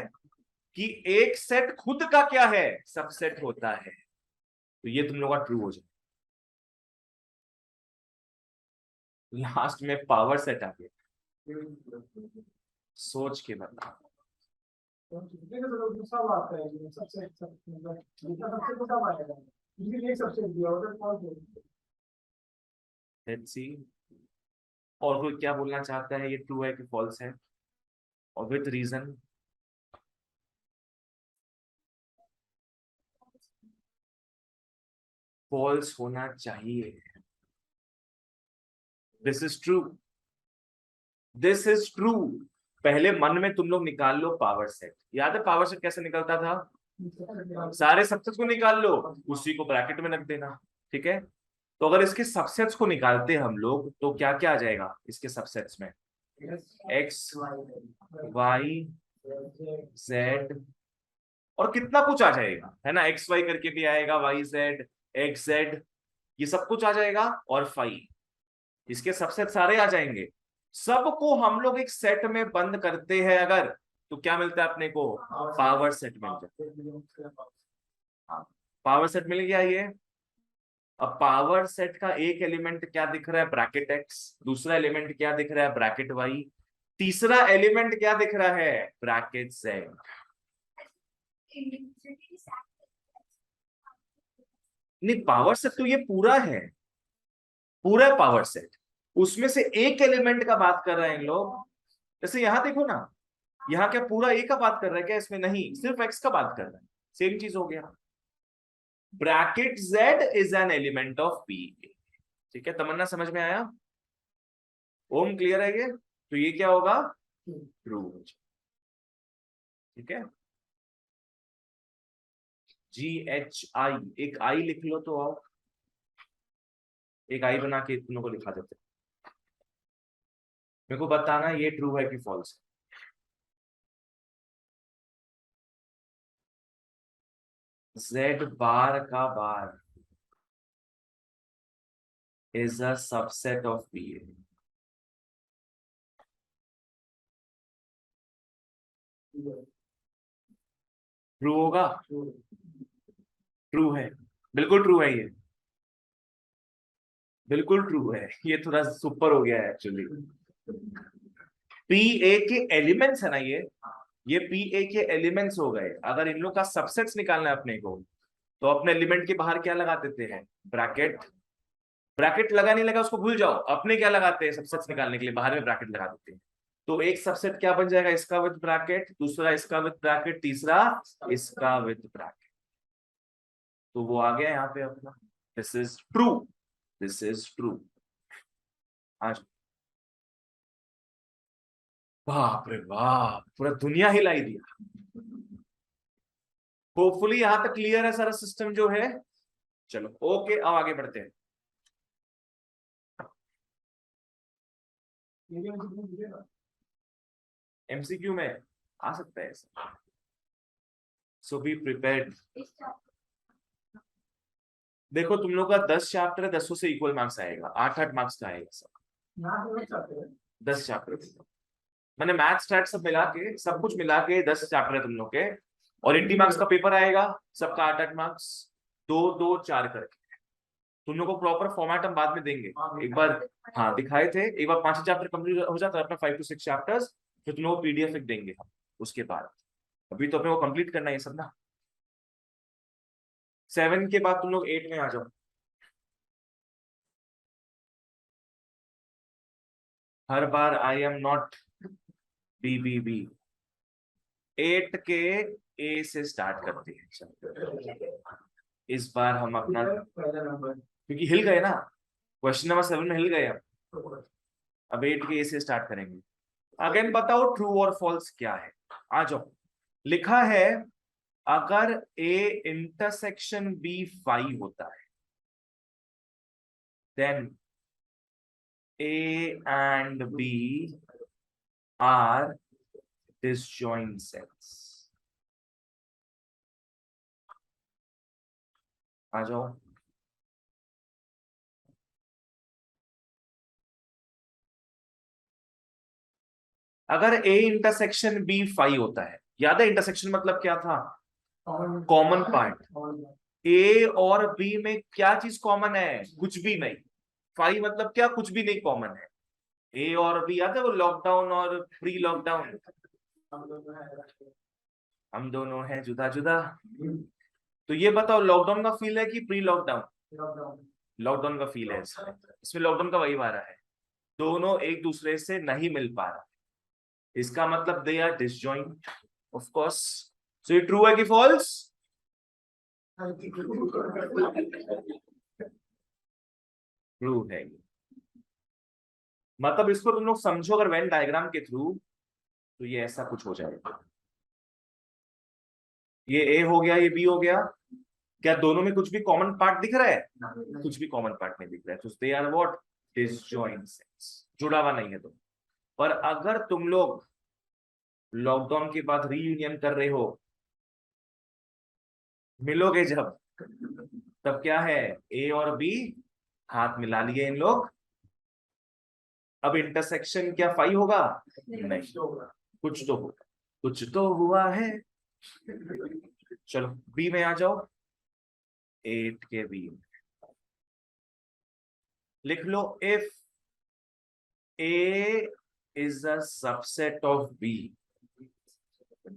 कि एक सेट खुद का क्या है? सबसेट होता है। तो ये तुम लोग का ट्रू हो जाए। लास्ट में पावर सेट आ गया, सोच के बता। दूसरा बात है सबसे सबसे लेट्स सी, और कोई क्या बोलना चाहता है, ये ट्रू है कि फॉल्स है, और विद रीजन। फॉल्स होना चाहिए। This is true, this is true. पहले मन में तुम लोग निकाल लो पावर सेट। याद है पावर सेट कैसे निकलता था? सारे सबसेट्स को निकाल लो, उसी को ब्रैकेट में रख देना, ठीक है। तो अगर इसके सबसेट्स को निकालते हम लोग तो क्या क्या आ जाएगा इसके सबसेट्स में? एक्स, वाई, जेड, और कितना कुछ आ जाएगा, है ना। एक्स वाई करके भी आएगा, वाई जेड, एक्स जेड, ये सब कुछ आ जाएगा, और फाइव, इसके सबसेट सारे आ जाएंगे। सबको हम लोग एक सेट में बंद करते हैं अगर, तो क्या मिलता है अपने को? पावर सेट मिल जाता है। पावर सेट मिल गया ये। अब पावर सेट का एक एलिमेंट क्या दिख रहा है? Bracket x. दूसरा एलिमेंट क्या दिख रहा है? Bracket Y. तीसरा एलिमेंट क्या दिख रहा है? Bracket Z. नहीं, पावर सेट तो ये पूरा है, पूरा पावर सेट। उसमें से एक एलिमेंट का बात कर रहे हैं लोग। जैसे यहां देखो ना, यहाँ क्या पूरा ए का बात कर रहा है क्या? इसमें नहीं, सिर्फ एक्स का बात कर रहा है। सेम चीज हो गया। Bracket Z is an element of P. ठीक है, तमन्ना समझ में आया? ओम क्लियर है ये? तो ये क्या होगा? ट्रू। ठीक है, GHI, एक आई लिख लो तो आओ, एक आई बना के तुम को लिखा देते, मेरे को बताना ये ट्रू है कि फॉल्स। Z बार का बार is a subset of PA। True होगा? ट्रू है, बिल्कुल ट्रू है ये, बिल्कुल ट्रू है। ये थोड़ा सुपर हो गया है एक्चुअली। PA के एलिमेंट्स है ना ये PA के एलिमेंट्स हो गए। अगर इन लोग का सबसेट्स निकालना है अपने को, तो अपने एलिमेंट के बाहर क्या लगा देते हैं? ब्रैकेट। ब्रैकेट लगा नहीं लगा उसको भूल जाओ, अपने क्या लगाते हैं सबसेट्स निकालने के लिए? बाहर में ब्रैकेट लगा देते हैं। तो एक सबसेट क्या बन जाएगा? इसका विद ब्रैकेट, दूसरा इसका विद ब्रैकेट, तीसरा इसका विद ब्रैकेट। तो वो आ गया यहाँ पे अपना। This is true, this is true. आज बाप रे बाप, पूरा दुनिया हिलाई दिया। होपफुली यहां तक क्लियर है सारा सिस्टम जो है। चलो ओके, अब आगे बढ़ते हैं। MCQ में आ सकता है ऐसा, सो बी प्रिपेयर्ड। देखो तुम लोग का 10 चैप्टर है, 10 से इक्वल मार्क्स आएगा, 8-8 मार्क्स का आएगा सब। 10 चैप्टर मैंने मैथ स्टैट सब मिला के, सब कुछ मिला के 10 चैप्टर है तुम लोग के, और 80 मार्क्स का पेपर आएगा, सबका 8-8 मार्क्स, 2-2-4 करके। तुम लोग को प्रॉपर फॉर्मेट हम बाद में देंगे एक बार। हाँ दिखाए थे एक बार, 5 चैप्टर कंप्लीट हो जाता है अपना, 5 to 6 चैप्टर्स, फिर तुम लोग को PDF देंगे हम उसके बाद। अभी तो अपने को कंप्लीट करना है ये सब ना। 7 के बाद तुम लोग 8 में आ जाओ। हर बार आई एम नॉट BBB। 8 के A से स्टार्ट करते हैं। इस बार हम अपना, क्योंकि हिल गए ना, क्वेश्चन नंबर 7 में हिल गए अब 8 के A से स्टार्ट करेंगे। अगेन बताओ ट्रू और फॉल्स क्या है? आ जाओ। लिखा है अगर A इंटरसेक्शन B 5 होता है, then A and B are disjoint sets। आ जाओ। अगर A इंटरसेक्शन B 5 होता है, याद है इंटरसेक्शन मतलब क्या था? Common part. A और B में क्या चीज कॉमन है? कुछ भी नहीं। फाई मतलब क्या, कुछ भी नहीं कॉमन है। ए और बी याद है वो लॉकडाउन और प्री लॉकडाउन, हम दोनों हैं जुदा जुदा। तो ये बताओ लॉकडाउन का फील है कि प्री लॉकडाउन? लॉकडाउन का फील है इसमें। इसमें लॉकडाउन का वही आ रहा है, दोनों एक दूसरे से नहीं मिल पा रहा, इसका मतलब they are disjoint of course. So ये ट्रू है कि फॉल्स? ट्रू है ये। मतलब इसको तुम लोग समझो अगर वेन डायग्राम के थ्रू, तो ये ऐसा कुछ हो जाएगा। ये ए हो गया, ये बी हो गया, क्या दोनों में कुछ भी कॉमन पार्ट दिख रहा है? कुछ भी कॉमन पार्ट नहीं दिख रहा है, तो they are what, disjoint sets, जुड़ा हुआ नहीं है तो। पर अगर तुम लोग लॉकडाउन के बाद रीयूनियन कर रहे हो, मिलोगे जब, तब क्या है, ए और बी हाथ मिला लिए इन लोग, अब इंटरसेक्शन क्या फाई होगा? नहीं, कुछ तो होगा, कुछ तो हुआ है। चलो बी में आ जाओ, 8 के बी लिख लो, if A is a subset of B,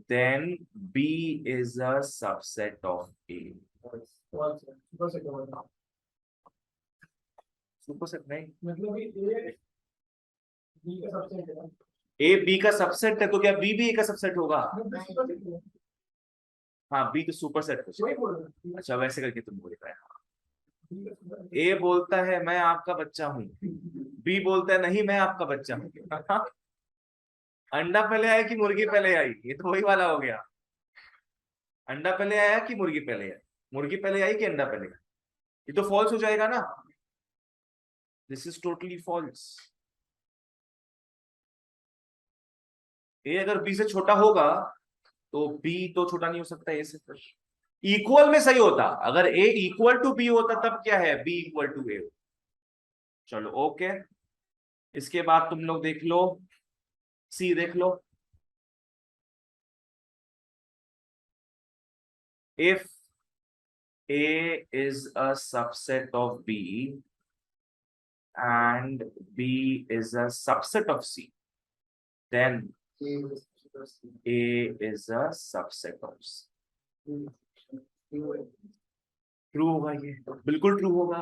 then B is a subset of A. Superset नहीं, मतलब ये बी का सबसेट है। A B का सबसेट है, तो क्या B भी A का सबसेट होगा? हाँ, B तो सुपरसेट हो। अच्छा वैसे करके तुम बोल रहे हो। A बोलता है मैं आपका बच्चा हूँ, B बोलता है नहीं मैं आपका बच्चा हूँ। अंडा पहले आया कि मुर्गी पहले आई? ये तो वही वाला हो गया, अंडा पहले आया कि मुर्गी पहले आई? मुर्गी पहले आई कि अंडा पहले आया? ये तो फॉल्स हो जाएगा ना, दिस इज टोटली फॉल्स। ए अगर बी से छोटा होगा तो बी तो छोटा नहीं हो सकता ए से, फिर इक्वल में सही होता, अगर ए इक्वल टू बी होता तब क्या है, बी इक्वल टू ए। चलो ओके, इसके बाद तुम लोग देख लो, सी देख लो, if A is a subset of B and B is a subset of C, then A is a subset of C. True होगा ये, बिल्कुल ट्रू होगा,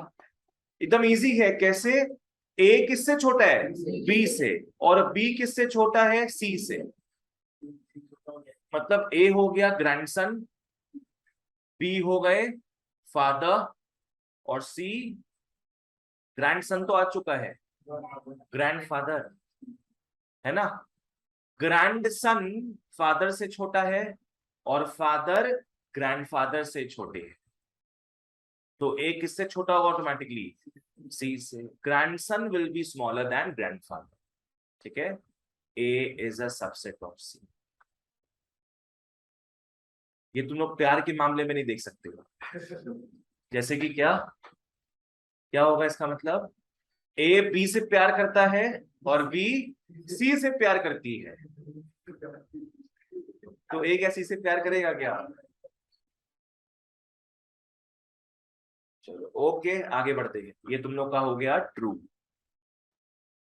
एकदम इजी है। कैसे? A किससे छोटा है? B से, और B किससे छोटा है? C से। मतलब A हो गया ग्रैंडसन, B हो गए फादर, और C ग्रैंडसन तो आ चुका है, ग्रैंडफादर है ना। ग्रैंडसन फादर से छोटा है और फादर ग्रैंडफादर से छोटे है, तो ए किससे छोटा होगा ऑटोमेटिकली? सी से। Grandson will be smaller than grandfather, ठीक है। ए इज अ सबसेट ऑफ सी। ये तुम लोग प्यार के मामले में नहीं देख सकते हो, जैसे कि क्या क्या होगा इसका मतलब, ए बी से प्यार करता है और बी सी से प्यार करती है, तो ए क्या सी से प्यार करेगा क्या? चलो ओके, आगे बढ़ते हैं। ये तुम लोग का हो गया true,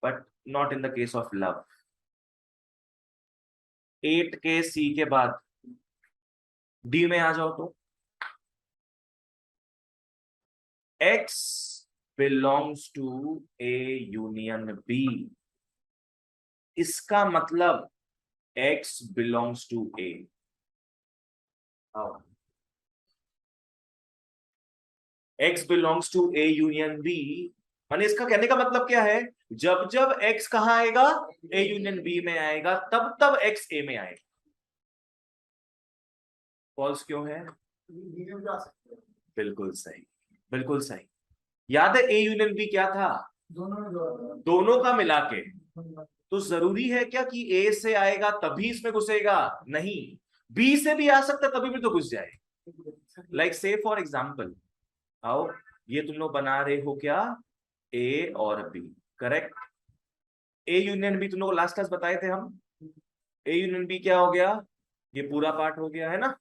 but not in the case of love. 8 के सी के बाद डी में आ जाओ, तो X belongs to A union B, इसका मतलब X belongs to A। X belongs to A union B, माने इसका कहने का मतलब क्या है, जब जब X कहां आएगा, A यूनियन B में आएगा, तब तब X A में आएगा। फॉल्स क्यों है? बिल्कुल सही, बिल्कुल सही। याद है A यूनियन B क्या था? दोनों का मिला के। तो जरूरी है क्या कि A से आएगा तभी इसमें घुसेगा? नहीं, B से भी आ सकता तभी भी तो घुस जाए। लाइक से फॉर एग्जाम्पल, आओ ये तुम लोग बना रहे हो क्या, A और B, correct. A union B तुम लोग लास्ट क्लास बताए थे हम, A यूनियन B क्या हो गया, ये पूरा पार्ट हो गया है ना।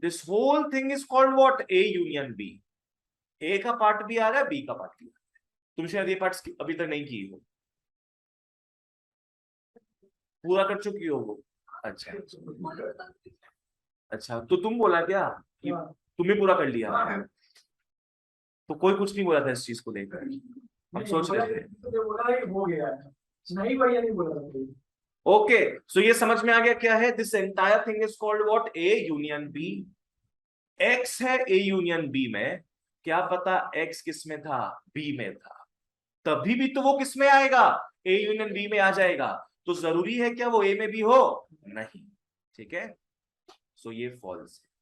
This whole thing is called what, A union B। A का पार्ट भी आ रहा है, B का पार्ट भी आ रहा है, तुम शायद ये पार्ट अभी तक नहीं की हो, पूरा कर चुकी हो वो। अच्छा अच्छा, तो तुम बोला क्या कि तुमने पूरा कर लिया? तो कोई कुछ नहीं बोला था इस चीज को लेकर, हम सोच रहे थे। बोला है कि हो गया है, नहीं भैया नहीं बोला था कोई। ओके, सो ये समझ में आ गया क्या है? This entire thing is called what? A union B. X है ए यूनियन बी में, क्या पता एक्स किस में था? बी में था, तभी भी तो वो किस में आएगा? ए यूनियन बी में आ जाएगा। तो जरूरी है क्या वो ए में भी हो? नहीं। ठीक है, सो ये फॉल्स है।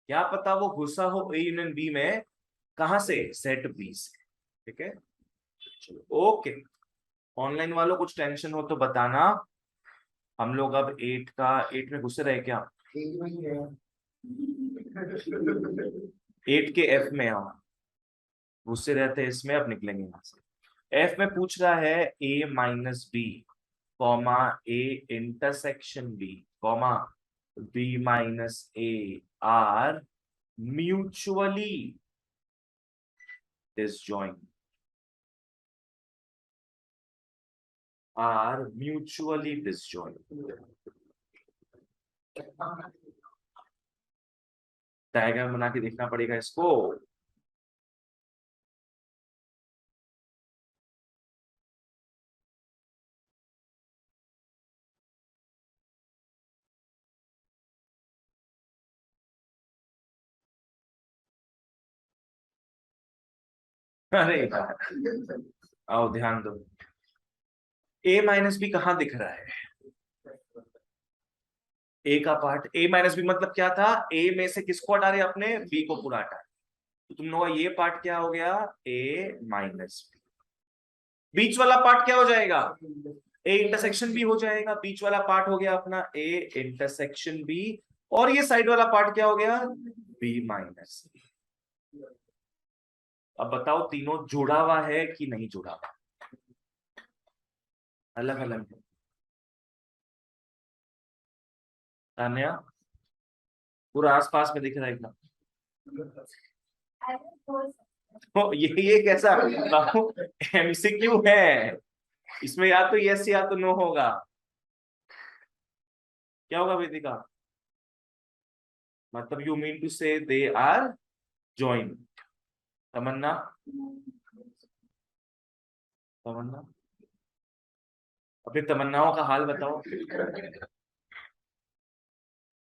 क्या पता वो घुसा हो ए यूनियन बी में, कहां से? सेट बी से। ठीक है, चलो ओके। ऑनलाइन वालों कुछ टेंशन हो तो बताना। हम लोग अब 8 में घुसे रहे क्या? 8 के एफ में हम घुसे रहते हैं, इसमें अब निकलेंगे यहां से। एफ में पूछ रहा है A minus B comma A intersection B comma B minus A are mutually disjoint, are mutually disjoint। Diagram बना के देखना पड़ेगा इसको। अरे यार, आओ ध्यान दो। ए माइनस बी कहां दिख रहा है? ए का पार्ट ए माइनस बी मतलब क्या था? ए में से किसको हटा रहे अपने? बी को पूरा हटा। तो तुम लोगों का ये पार्ट क्या हो गया? ए माइनस बी। बीच वाला पार्ट क्या हो जाएगा? ए इंटरसेक्शन बी हो जाएगा। बीच वाला पार्ट हो गया अपना ए इंटरसेक्शन बी, और ये साइड वाला पार्ट क्या हो गया? B minus B. अब बताओ तीनों जुड़ा हुआ है कि नहीं जुड़ा हुआ? अलग अलग है। तान्या, पूरा आसपास में दिख रहा है एकदम। तो ये कैसा एमसीक्यू है? इसमें या तो यस या तो नो होगा। क्या होगा वेदिका? मतलब यू मीन टू से दे आर जॉइंट। तमन्ना, तमन्ना अपनी तमन्नाओं का हाल बताओ।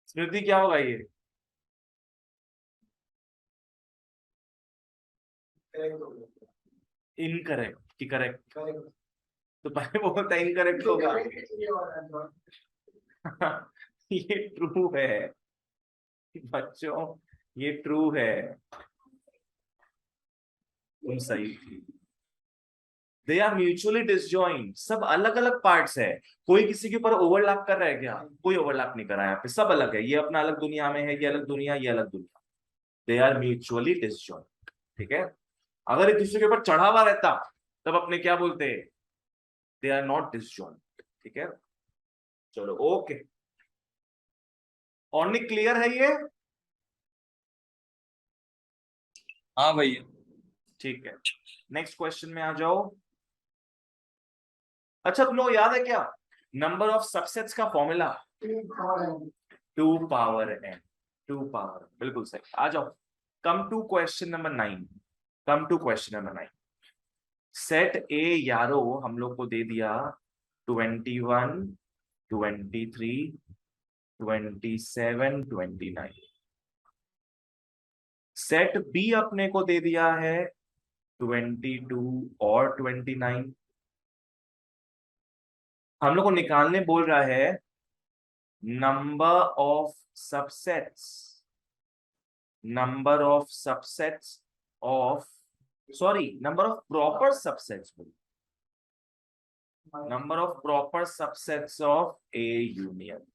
स्मृति क्या होगा ये? इनकरेक्ट कि करेक्ट? तो पहले वो बोलता इनकरेक्ट होगा। ये ट्रू है बच्चों, ये ट्रू है। तुम सही थी। दे आर म्यूचुअली डिसजॉइंट, सब अलग अलग पार्ट्स है। कोई किसी के ऊपर ओवरलैप कर रहा है क्या? कोई ओवरलैप नहीं कर रहा है यहाँ पे, सब अलग है। ये अपना अलग दुनिया में है, ये अलग दुनिया, ये अलग दुनिया। They are mutually disjoint. ठीक है, अगर एक दूसरे के ऊपर चढ़ा हुआ रहता तब अपने क्या बोलते? They are not disjoint. ठीक है, चलो ओके। और क्लियर है ये? हाँ भैया। ठीक है, नेक्स्ट क्वेश्चन में आ जाओ। अच्छा, तुम लोग याद है क्या नंबर ऑफ सबसेट्स का फॉर्मूला? 2 power n। 2 पावर, बिल्कुल सही। आ जाओ, come to question number 9। Come to question number 9। Set A यारो हम लोग को दे दिया 21, 23, 27, 29। सेट बी अपने को दे दिया है 22 और 29। हम लोग को निकालने बोल रहा है number of subsets, number of subsets of, sorry number of proper subsets, number of proper subsets of A union.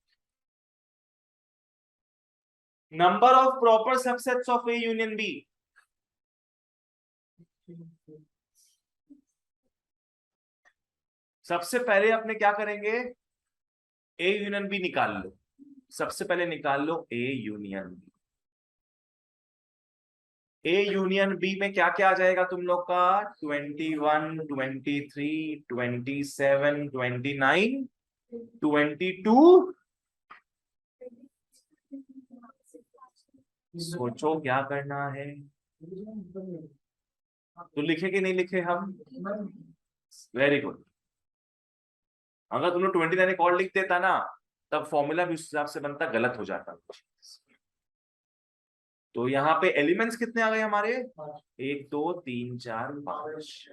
Number of proper subsets of A union B. सबसे पहले अपने क्या करेंगे? ए यूनियन बी निकाल लो। सबसे पहले निकाल लो A union B. A union B में क्या क्या आ जाएगा तुम लोग का? 21, 23, 27, 29, 22। सोचो क्या करना है। तो लिखे कि नहीं लिखे हम? Very good. अगर तुम लोग 29 एक और लिख देता ना, तब फॉर्मूला भी उस हिसाब से बनता, गलत हो जाता। तो यहाँ पे एलिमेंट्स कितने आ गए हमारे? 1, 2, 3, 4, 5।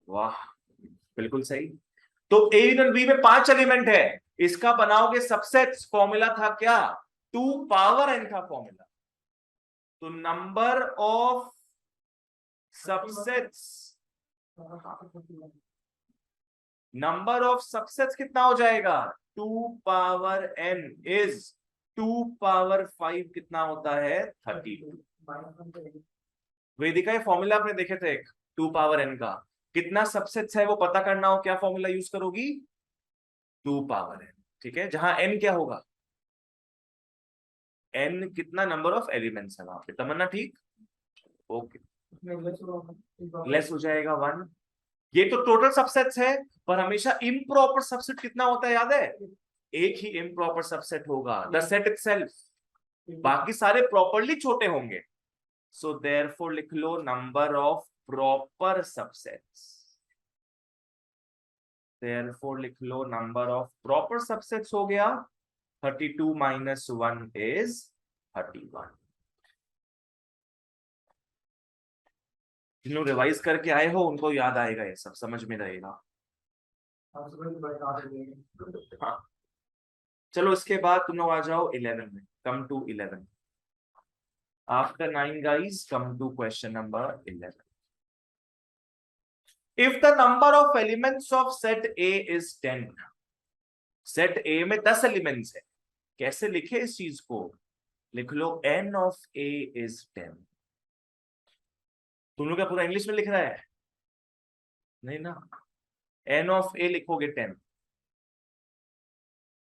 वाह, बिल्कुल सही। तो ए यूनियन बी में 5 एलिमेंट है, इसका बनाओगे सबसेट्स। फॉर्मूला था क्या? 2 पावर n का फॉर्मूला। तो number of subsets, number of subsets कितना हो जाएगा? 2 पावर n इज 2 पावर 5 कितना होता है? 32। वेदिका, ये फॉर्मूला आपने देखे थे एक 2 पावर n का। कितना सबसेट्स है वो पता करना हो, क्या फॉर्मूला यूज करोगी? 2 पावर n। ठीक है, जहां n क्या होगा? n कितना नंबर ऑफ एलिमेंट्स है वहां पे। तमन्ना ठीक? ओके, लेस हो जाएगा 1। ये तो टोटल सबसेट्स है, पर हमेशा इम्प्रॉपर सबसेट कितना होता है याद है? एक ही इम्प्रॉपर सबसेट होगा, द सेट इटसेल्फ। बाकी सारे प्रॉपरली छोटे होंगे। सो देयरफॉर लिख लो number of proper subsets. Therefore लिख लो नंबर ऑफ प्रॉपर सबसेट्स हो गया 32 माइनस 1 इज 31। जिन लोग रिवाइज करके आए हो उनको याद आएगा, ये सब समझ में रहेगा। हाँ, चलो इसके बाद तुम लोग आ जाओ 11 में। Come to 11। After 9 guys, come to question number 11। If the number of elements of set A is 10। Set A में 10 एलिमेंट्स है। कैसे लिखे इस चीज को? लिख लो n ऑफ ए इज 10। तुम लोग क्या पूरा इंग्लिश में लिख रहा है? नहीं ना, n ऑफ ए लिखोगे 10।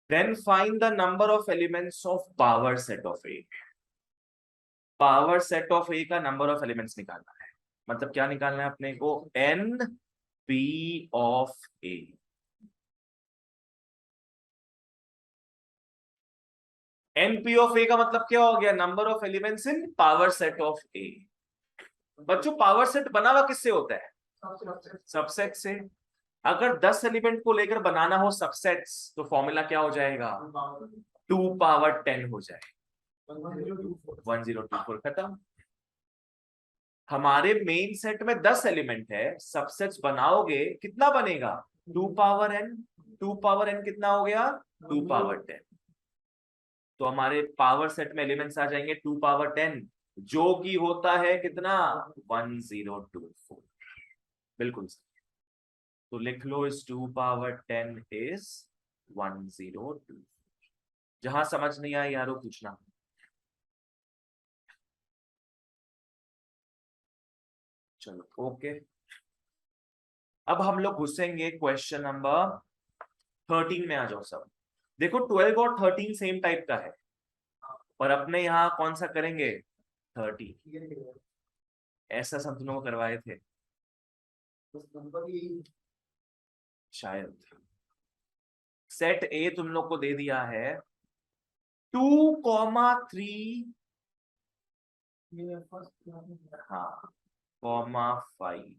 Then find the number of elements of power set of A. Power set of A का नंबर ऑफ एलिमेंट्स निकालना है। मतलब क्या निकालना है अपने को? N P of A. N P of A का मतलब क्या हो गया? Number of elements in power set of A. बच्चों, पावर सेट बना हुआ किससे होता है? सबसेट से। अगर 10 एलिमेंट को लेकर बनाना हो सबसेट्स, तो फॉर्मूला क्या हो जाएगा? 2 पावर 10 हो जाएगा। 1024 खत्म। हमारे मेन सेट में 10 एलिमेंट है, सबसेट्स बनाओगे कितना बनेगा? 2 पावर n। 2 पावर n कितना हो गया? 2 पावर 10। तो हमारे पावर सेट में एलिमेंट्स आ जाएंगे 2 पावर 10, जो कि होता है कितना? 1024। बिल्कुल सही। तो लिख लो इस 2 पावर 10 इज 1024। जहां समझ नहीं आया यारो पूछना। चलो ओके। अब हम लोग घुसेंगे क्वेश्चन नंबर 13 में। आ जाओ सब। देखो 12 और 13 सेम टाइप का है, पर अपने यहाँ कौन सा करेंगे? 30। ऐसा सब तुम लोग करवाए थे शायद। सेट ए तुम लोग को दे दिया है 2,3, हाँ, ,5।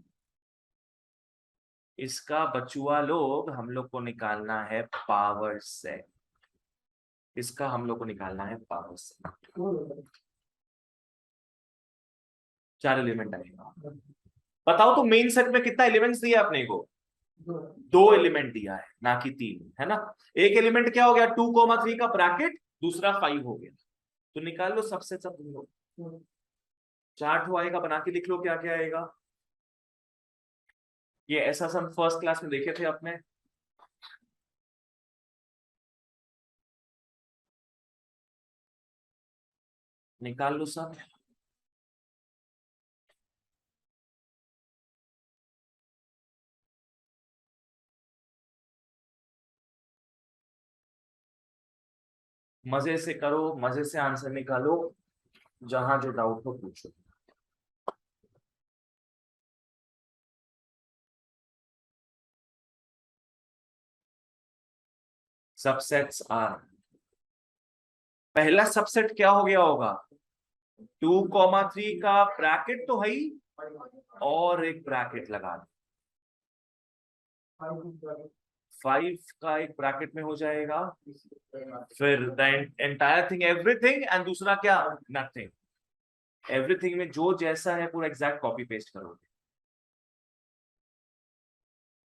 इसका बचुआ लोग हम लोग को निकालना है पावर सेट। इसका हम लोग को निकालना है पावर सेट। 4 एलिमेंट आएगा। बताओ तो मेन सेट में कितना एलिमेंट्स दिया आपने को? 2 एलिमेंट दिया है, ना कि 3, है ना। एक एलिमेंट क्या हो गया? 2,3 का ब्रैकेट, दूसरा 5 हो गया। तो निकाल लो सबसे सब तुम लोग। 4 ठो आएगा, बना के लिख लो क्या क्या आएगा। ये ऐसा सब फर्स्ट क्लास में देखे थे आपने। निकाल लो सब। मजे से करो, मजे से आंसर निकालो, जहां जो डाउट हो पूछो। सबसेट्स आर, पहला सबसेट क्या हो गया होगा, 2,3 का ब्रैकेट तो है ही, और एक ब्रैकेट लगा दो, 5 का एक ब्रैकेट में हो जाएगा, फिर the entire thing everything, and दूसरा क्या, नथिंग। एवरीथिंग में जो जैसा है पूरा एग्जैक्ट कॉपी पेस्ट करोगे,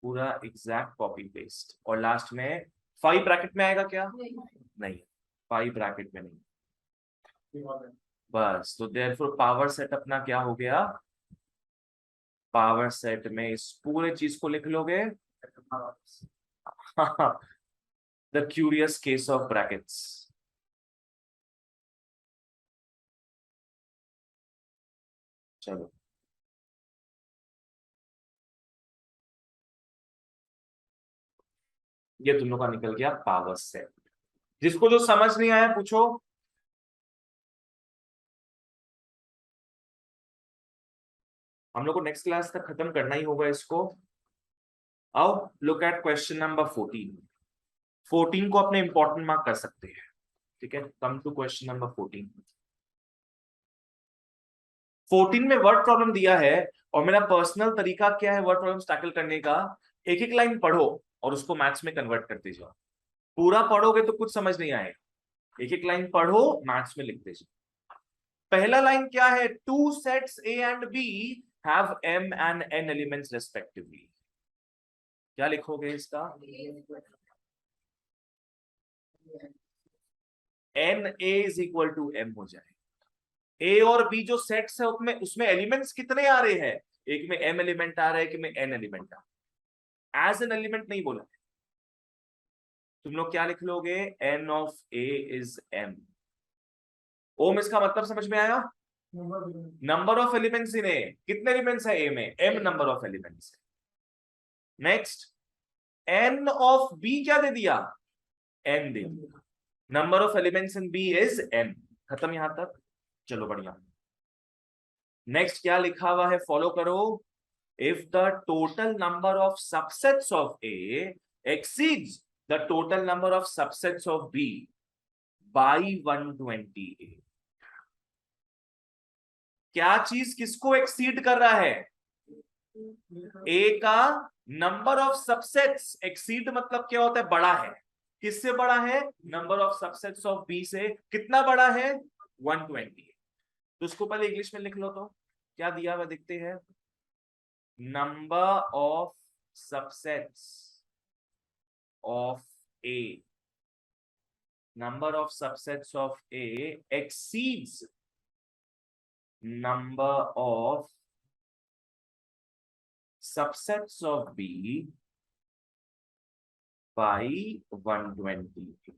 पूरा एग्जैक्ट कॉपी पेस्ट, और लास्ट में 5 ब्रैकेट में आएगा क्या, नहीं 5 ब्रैकेट में नहीं। बस, तो देयरफॉर पावर सेट अपना क्या हो गया, पावर सेट में इस पूरे चीज को लिख लोगे, the curious case of brackets. चलो, ये तुम लोग का निकल गया पावर सेट। जिसको जो समझ नहीं आया पूछो। हम लोग को नेक्स्ट क्लास तक खत्म करना ही होगा इसको। आओ लुक एट क्वेश्चन नंबर 14। 14 को अपने इंपॉर्टेंट मार्क कर सकते हैं, ठीक है। कम टू क्वेश्चन नंबर 14। 14 में वर्ड प्रॉब्लम दिया है, और मेरा पर्सनल तरीका क्या है वर्ड प्रॉब्लम टैकल करने का, एक एक लाइन पढ़ो और उसको मैथ्स में कन्वर्ट करते जाओ। पूरा पढ़ोगे तो कुछ समझ नहीं आएगा, एक एक लाइन पढ़ो, मैथ्स में लिखते जाओ। पहला लाइन क्या है, 2 sets A and B have M and N elements respectively। क्या लिखोगे इसका, NA is equal to M हो जाए। A और B जो सेट्स है उसमें एलिमेंट्स कितने आ रहे हैं, एक में M एलिमेंट आ रहा है, एक में N एलिमेंट आ रहा है। एज एन एलिमेंट नहीं बोला, तुम लोग क्या लिख लोगे, N of A is M। ओम इसका मतलब समझ में आया, नंबर ऑफ एलिमेंट्स इन ए, कितने एलिमेंट्स है ए में, M number of elements. Next, N of B क्या दे दिया, N दे दिया। Number of elements in B is M। खत्म यहां तक, चलो बढ़िया। नेक्स्ट क्या लिखा हुआ है, फॉलो करो। If the total number of subsets of A exceeds the total number of subsets of B by 128। क्या चीज किसको एक्सीड कर रहा है, A का नंबर ऑफ सबसेट्स। एक्सीड मतलब क्या होता है, बड़ा है। किससे बड़ा है, number of subsets of B से। कितना बड़ा है, 128। तो उसको पहले इंग्लिश में लिख लो, तो क्या दिया हुआ देखते हैं, number of subsets of A, number of subsets of A exceeds number of subsets of B by 120।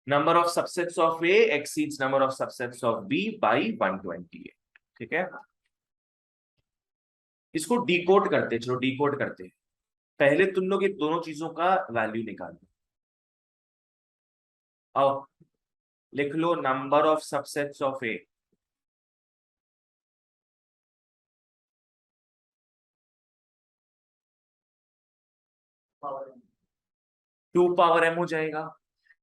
number of subsets of A exceeds number of subsets of B by 120। ठीक है, इसको डिकोड करते, चलो डिकोड करते हैं। पहले तुम लोग ये दोनों चीजों का वैल्यू निकालो। आओ लिख लो, number of subsets of A, two power m हो जाएगा।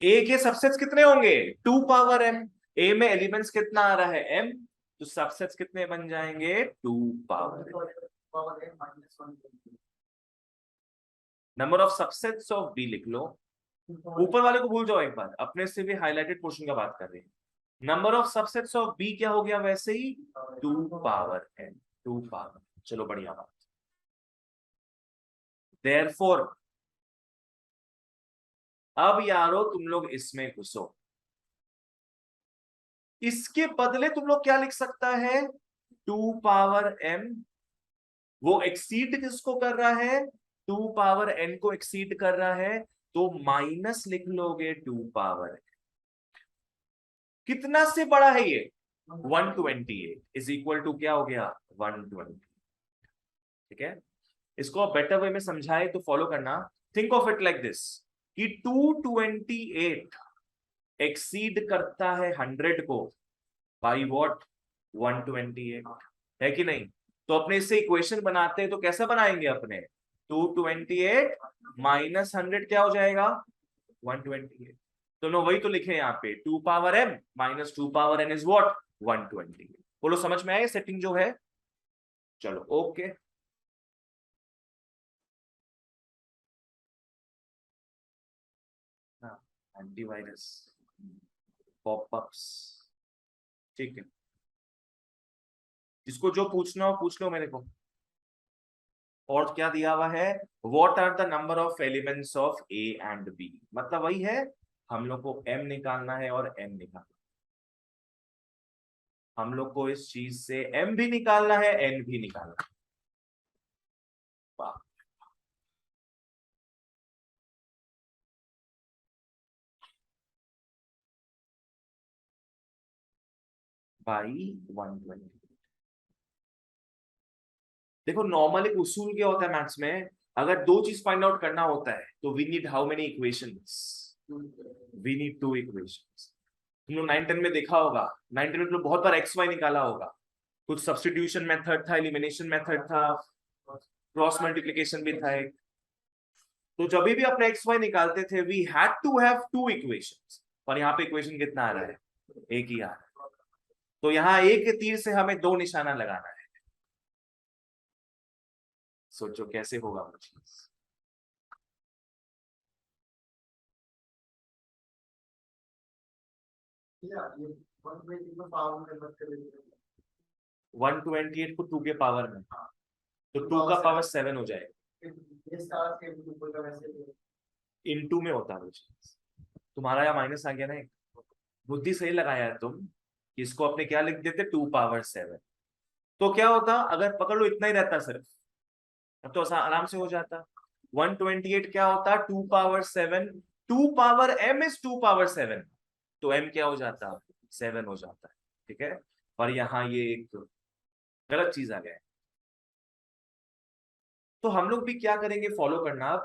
ए के सबसेट्स कितने होंगे, 2 पावर एम। ए में एलिमेंट्स कितना आ रहा है, एम, तो सबसेट्स कितने बन जाएंगे, 2 power. Number of subsets of B लिख लो। ऊपर वाले को भूल जाओ, एक बार अपने से भी हाईलाइटेड पोर्शन का बात कर रहे हैं। Number of subsets of B क्या हो गया, वैसे ही 2 पावर एन, 2 पावर। चलो बढ़िया बात। देयरफॉर अब यारो तुम लोग इसमें घुसो। इसके बदले तुम लोग क्या लिख सकता है, 2 पावर m, वो एक्सीड किसको कर रहा है, 2 पावर n को एक्सीड कर रहा है, तो माइनस लिख लोगे 2 पावर। कितना से बड़ा है ये, 128 इज इक्वल टू क्या हो गया, 120। ठीक है, इसको बेटर वे में समझाए तो फॉलो करना। Think of it like this कि 228 एक्सीड करता है 100 को बाई व्हाट, 128, है कि नहीं। तो अपने इससे इक्वेशन बनाते हैं तो कैसा बनाएंगे अपने, 228 माइनस 100 क्या हो जाएगा, 128। तो नो वही तो लिखे यहाँ पे 2 power m minus 2 power n is what 120। बोलो समझ में आया सेटिंग जो है। चलो ओके। एंटीवायरस पॉपअप्स ठीक है। जिसको जो पूछना हो पूछ लो मेरे को। और क्या दिया हुआ है what are the number of elements of A and B, मतलब वही है हम लोग को m निकालना है और n निकालना है। हम लोग को इस चीज से m भी निकालना है n भी निकालना है। वाह। बाई 120। देखो नॉर्मल एक उसूल क्या होता है मैथ्स में, अगर दो चीज फाइंड आउट करना होता है तो we need how many equations, we need two equations. तुम लोग 9-10 में देखा होगा, 9-10 में तुम लोग बहुत बार एक्स वाई निकाला होगा। कुछ सब्स्टिट्यूशन मेथड था, एलिमिनेशन मेथड था, क्रॉस मल्टीप्लिकेशन भी था एक। तो जब भी अपने एक्स वाई निकालते थे we had to have two equations, और यहाँ पे इक्वेशन कितना आ रहा है एक ही आ रहा है। तो यहाँ एक तीर से हमें दो निशाना लगाना है। सोचो कैसे होगा वो चीज। या ये 120 को पावर में कन्वर्ट कर देंगे। 128 को 2 के पावर में, तो 2 का पावर 7 हो जाएगा। ये स्टार के ऊपर का वैसे इनटू में होता है वो चीज। तुम्हारा यहाँ माइनस आ गया ना एक। बुद्धि सही लगाया है तुम। इसको अपने क्या लिख देते 2 पावर 7। तो क्या होता अगर पकड़ लो इतना ही रहता सिर्फ, अब तो आराम से हो जाता। 128 क्या होता 2 power 7, 2 power m is 2 power 7, तो m क्या हो जाता 7 हो जाता है। ठीक है। और यहाँ ये एक गलत चीज आ गया है। तो हम लोग भी क्या करेंगे फॉलो करना,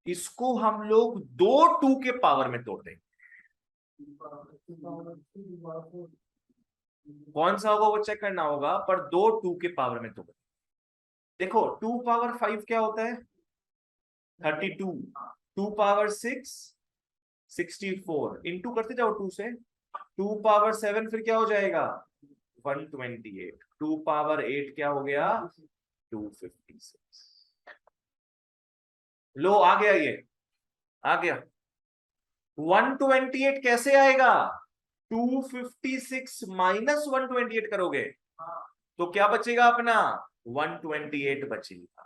इसको हम लोग दो 2 के पावर में तोड़ देंगे। कौन सा होगा वो चेक करना होगा, पर दो 2 के पावर में तोड़। देखो 2 पावर 5 क्या होता है 32, 2 पावर 6 64, इंटू करते जाओ 2 से। 2 पावर 7 फिर क्या हो जाएगा 128, 2 पावर 8 क्या हो गया 256। लो आ गया, ये आ गया। 128 कैसे आएगा 256 माइनस 128 करोगे तो क्या बचेगा अपना 128 बचेगा।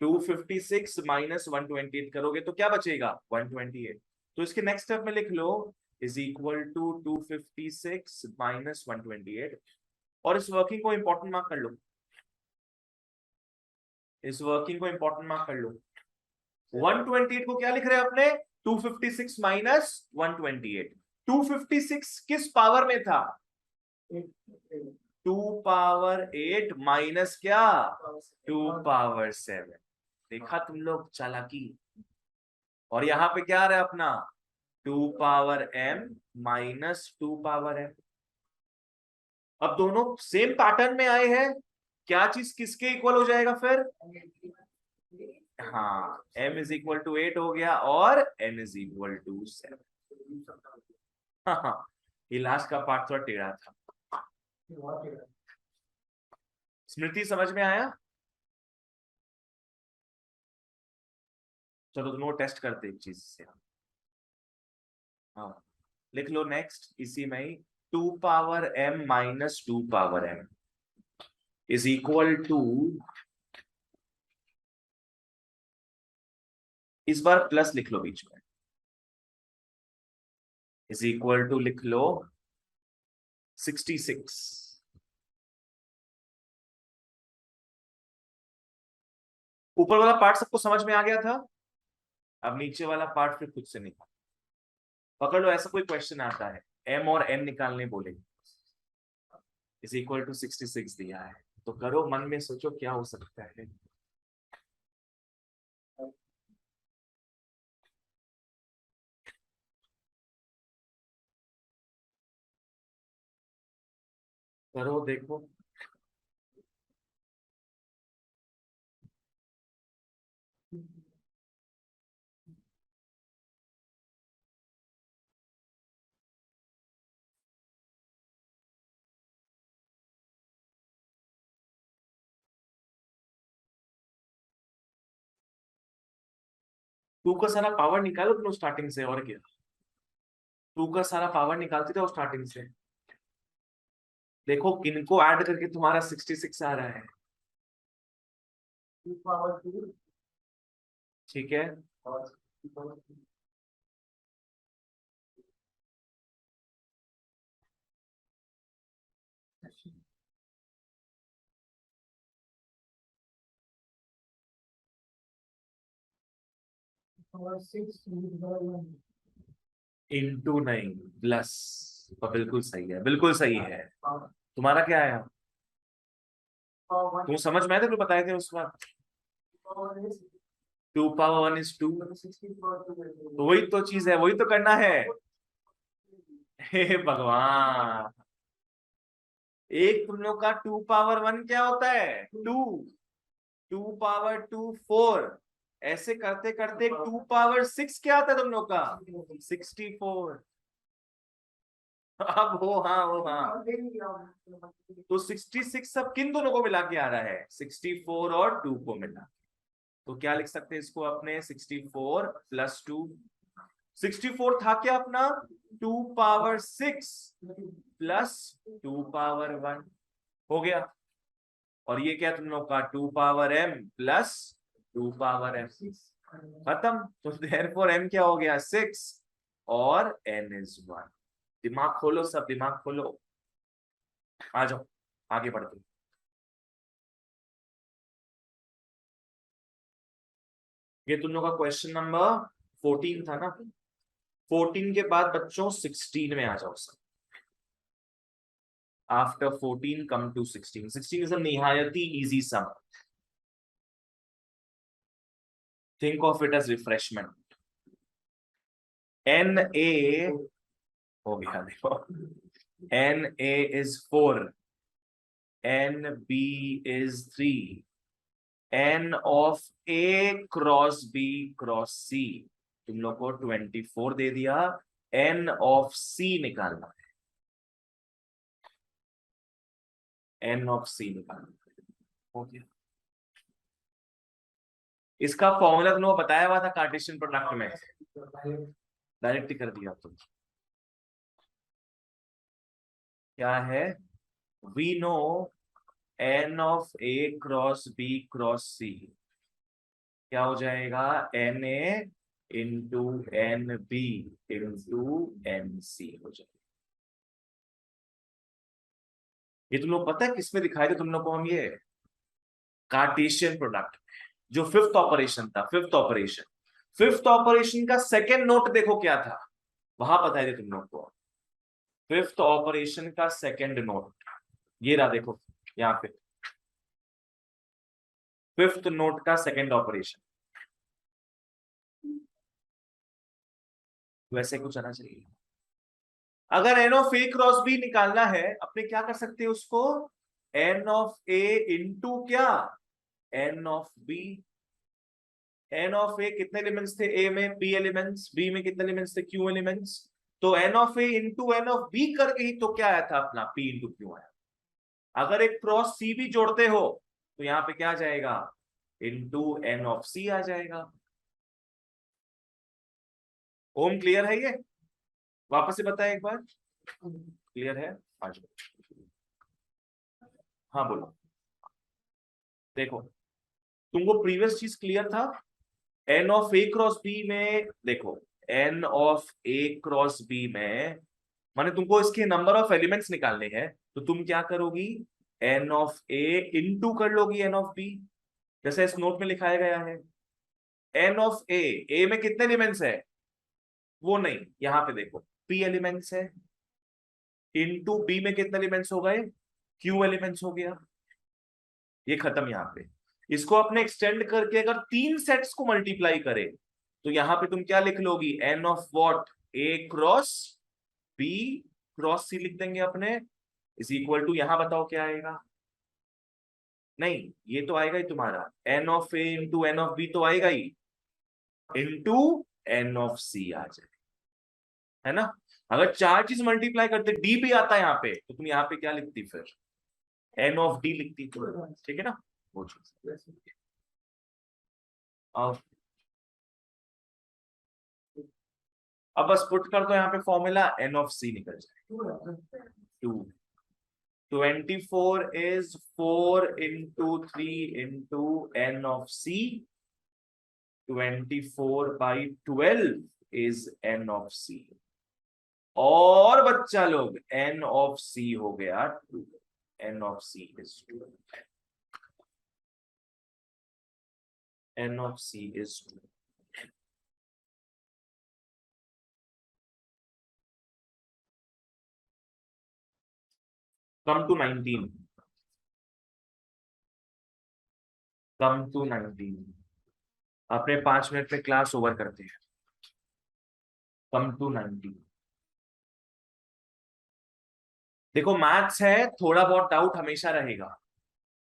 256 माइनस 128 करोगे तो क्या बचेगा 128। तो इसके नेक्स्ट स्टेप में लिख लो इज इक्वल टू 256 माइनस 128, और इस वर्किंग को इंपॉर्टेंट मार्क कर लो, इस वर्किंग को इंपॉर्टेंट मार्क कर लो। 128 को क्या लिख रहे हैं अपने 256 माइनस 128। 256 किस पावर में था 2 पावर 8 माइनस क्या 2 पावर 7। देखा तुम लोग चालाकी। और यहां पे क्या आ रहा है अपना 2 power m minus 2 power m। अब दोनों सेम पैटर्न में आए हैं, क्या चीज किसके इक्वल हो जाएगा फिर, हाँ m इज इक्वल टू 8 हो गया और n इज इक्वल टू 7। हाँ ये लास्ट का पार्ट थोड़ा टेढ़ा था। स्मृति समझ में आया। चलो दोनों टेस्ट करते एक चीज से। हाँ लिख लो नेक्स्ट इसी में ही 2 power m minus 2 power m is equal to, इस बार प्लस लिख लो बीच में, इज इक्वल टू लिख लो 66। ऊपर वाला पार्ट सबको समझ में आ गया था, अब नीचे वाला पार्ट फिर खुद से निकाल। पकड़ लो ऐसा कोई क्वेश्चन आता है m और n निकालने बोले, इज इक्वल टू 66 दिया है, तो करो मन में सोचो क्या हो सकता है। करो देखो। टू का सारा पावर निकालो तुम स्टार्टिंग से, और क्या, टू का सारा पावर निकालते जाओ स्टार्टिंग से। देखो किनको ऐड करके तुम्हारा 66 आ रहा है। 2 पावर 2 ठीक है, और 2 पावर 3 और 6 इंटू 9 प्लस, बिल्कुल सही है, बिल्कुल सही है। तुम्हारा क्या आया, तुम समझ में आए थे, तो बताए थे उस बार। 2 पावर 1 इज 2, तो वही तो चीज है, वही तो करना है। हे भगवान, एक तुम लोग का 2 पावर 1 क्या होता है, 2, 2 पावर 2 4, ऐसे करते करते 2 पावर 6 क्या आता है तुम लोग का, 64। अब वो हाँ, वो हाँ, तो 66 सब किन दोनों को मिला के आ रहा है, 64 और 2 को मिला। तो क्या लिख सकते हैं इसको अपने, 64 प्लस 2, 64 था क्या अपना 2 पावर 6 प्लस 2 पावर 1, हो गया। और ये क्या तुम लोग का 2 power m plus 2 power m, खत्म। तो देयरफॉर m क्या हो गया 6 और n इज 1। दिमाग खोलो सब, दिमाग खोलो, आ जाओ आगे बढ़ते। ये तुम लोग का क्वेश्चन नंबर 14 था ना, 14 के बाद बच्चों 16 में आ जाओ सब। After 14 come to 16, 16 is a निहायती easy sum, think of it as refreshment. N A हो गया, देखो n A is 4, n B is 3, n of A cross B cross C, तुम लोग को 24 दे दिया, एन ऑफ सी निकालना है, एन ऑफ सी निकालना है, हो गया। इसका फॉर्मूला तुम लोग बताया हुआ था कार्टेशियन प्रोडक्ट में, डायरेक्ट कर दिया तुम। क्या है, we know n of A cross B cross C क्या हो जाएगा, n A into n B into n C हो जाएगा। ये तुम लोग पता है किसमें दिखाए थे तुम लोग को हम, ये कार्टेशियन प्रोडक्ट, जो फिफ्थ ऑपरेशन था, फिफ्थ ऑपरेशन, फिफ्थ ऑपरेशन का सेकेंड नोट देखो क्या था, वहां बताए थे तुम लोग को। फिफ्थ ऑपरेशन का सेकेंड नोट ये रहा, देखो यहाँ पे फिफ्थ नोट का सेकेंड ऑपरेशन, वैसे कुछ आना चाहिए। अगर n of A cross B निकालना है, अपने क्या कर सकते हैं उसको, एन ऑफ ए इंटू क्या, n of B. N of ए कितने एलिमेंट्स थे, ए में पी एलिमेंट्स, बी में कितने एलिमेंट्स थे, क्यू एलिमेंट्स। तो n of A into n of B करके ही तो क्या आया था अपना, पी इंटू क्यू आया। अगर एक क्रॉस सी भी जोड़ते हो तो यहाँ पे क्या आ जाएगा, इंटू एन ऑफ सी आ जाएगा। ओम क्लियर है ये, वापस से बताए एक बार, क्लियर है, आ जाओ। हाँ बोलो, देखो तुमको प्रीवियस चीज क्लियर था, n of A cross B में देखो, n of A cross B में माने तुमको इसके नंबर ऑफ एलिमेंट्स निकालने हैं, तो तुम क्या करोगी, एन ऑफ ए इंटू कर लोगी एन ऑफ बी, जैसे इस नोट में लिखाया गया है। एन ऑफ ए में कितने एलिमेंट्स है, वो नहीं, यहां पे देखो पी एलिमेंट्स है, इंटू बी में कितने एलिमेंट्स हो गए, क्यू एलिमेंट्स हो गया, ये खत्म यहाँ पे। इसको अपने एक्सटेंड करके अगर 3 सेट्स को मल्टीप्लाई करे, तो यहां पे तुम क्या लिख लोगी, n of what, A cross B cross C लिख देंगे अपने, इज इक्वल टू, यहां बताओ क्या आएगा, नहीं ये तो आएगा ही तुम्हारा, n of A into n of B तो आएगा ही, इंटू एन ऑफ सी आ जाए, है ना। अगर 4 चीज मल्टीप्लाई करते, डी भी आता है यहाँ पे, तो तुम यहाँ पे क्या लिखती फिर, एन ऑफ डी लिखती तुम, ठीक है ना, वो चीज। अब बस पुट कर दो यहाँ पे फॉर्मूला, n ऑफ c निकल जाए 2। 24 is 4 into 3 into n of c. 24 by 12 is n of c. और बच्चा लोग n of c हो गया 2। n of c is 2. n of c is 2. Come to 19. Come to 19. अपने 5 मिनट में class over करते हैं। Come to 19. देखो मैथ्स है, थोड़ा बहुत डाउट हमेशा रहेगा,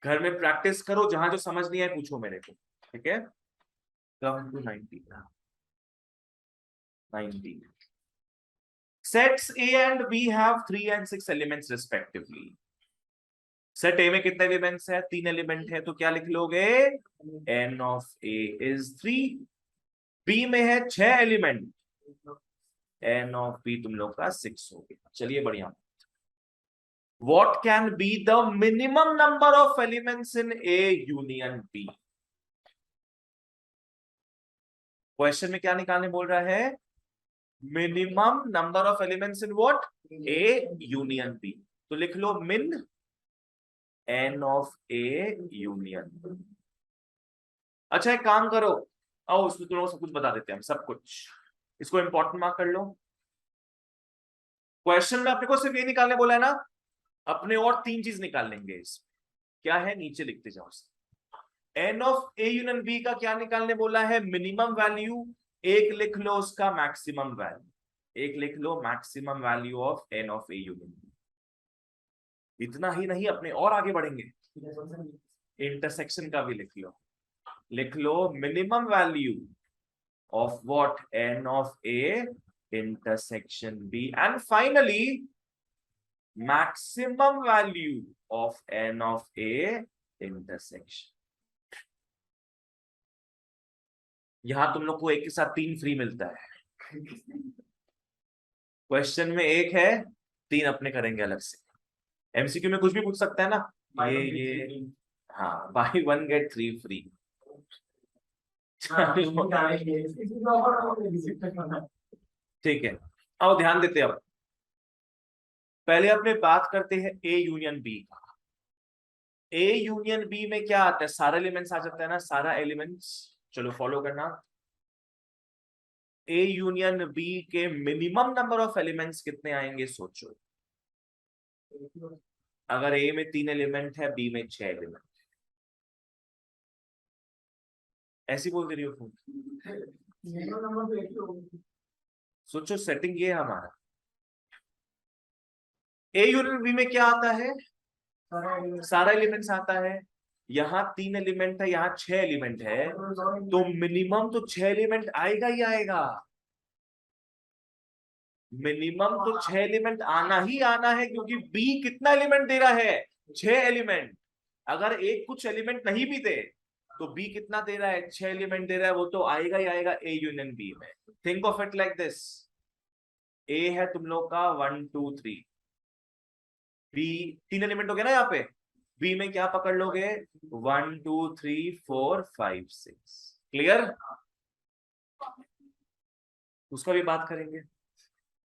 घर में प्रैक्टिस करो, जहां जो समझ नहीं आए पूछो मेरे को, ठीक है। Come to 19. 19. Sets A and B have 3 and 6 elements respectively. Set A में कितने एलिमेंट्स है? 3 एलिमेंट है, तो क्या लिख लोगे? n of A is 3. B में है 6 एलिमेंट, n of B तुम लोग का 6 हो गया। चलिए बढ़िया। What can be the minimum number of elements in A union B? Question में क्या निकालने बोल रहा है? Minimum number of elements in what? A union B। तो लिख लो min n of A union. अच्छा एक काम करो, आओ उसमें तुम लोग सब कुछ बता देते हैं, हम सब कुछ। इसको इंपॉर्टेंट मार्क कर लो। क्वेश्चन में अपने को सिर्फ ये निकालने बोला है ना, अपने और 3 चीज निकाल लेंगे इसमें। क्या है? नीचे लिखते जाओ। n of A union B का क्या निकालने बोला है? Minimum value. एक लिख लो उसका मैक्सिमम वैल्यू, एक लिख लो maximum value of n of A union B। इतना ही नहीं, अपने और आगे बढ़ेंगे, इंटरसेक्शन का भी लिख लो minimum value of what? n of A intersection B, and finally maximum value of n of A intersection. यहां तुम लोग को एक के साथ 3 फ्री मिलता है। क्वेश्चन में 1 है, 3 अपने करेंगे अलग से। एमसीक्यू में कुछ भी पूछ सकता है ना, ये हाँ, बाय 1 गेट 3 फ्री। ठीक है, आओ ध्यान देते हैं। अब पहले अपने बात करते हैं ए यूनियन बी का। ए यूनियन बी में क्या आता है? सारे एलिमेंट्स आ जाता है ना, सारा एलिमेंट्स। चलो फॉलो करना। ए यूनियन बी के मिनिमम नंबर ऑफ एलिमेंट्स कितने आएंगे सोचो। अगर ए में 3 एलिमेंट है, बी में 6 एलिमेंट, ऐसी बोल दे रही हो फोन। सोचो सेटिंग ये है हमारा। ए यूनियन बी में क्या आता है? सारा एलिमेंट्स आता है। यहाँ 3 एलिमेंट है, यहाँ 6 एलिमेंट है, तो मिनिमम तो 6 एलिमेंट आएगा ही आएगा। मिनिमम तो 6 एलिमेंट आना ही आना है, क्योंकि बी कितना एलिमेंट दे रहा है? 6 एलिमेंट। अगर एक कुछ एलिमेंट नहीं भी दे तो बी कितना दे रहा है? 6 एलिमेंट दे रहा है, वो तो आएगा ही आएगा ए यूनियन बी में। Think of it like this. A है तुम लोग का 1 2 3, बी 3 एलिमेंट हो गया ना यहाँ पे। बी में क्या पकड़ लोगे? 1 2 3 4 5 6। क्लियर? उसका भी बात करेंगे।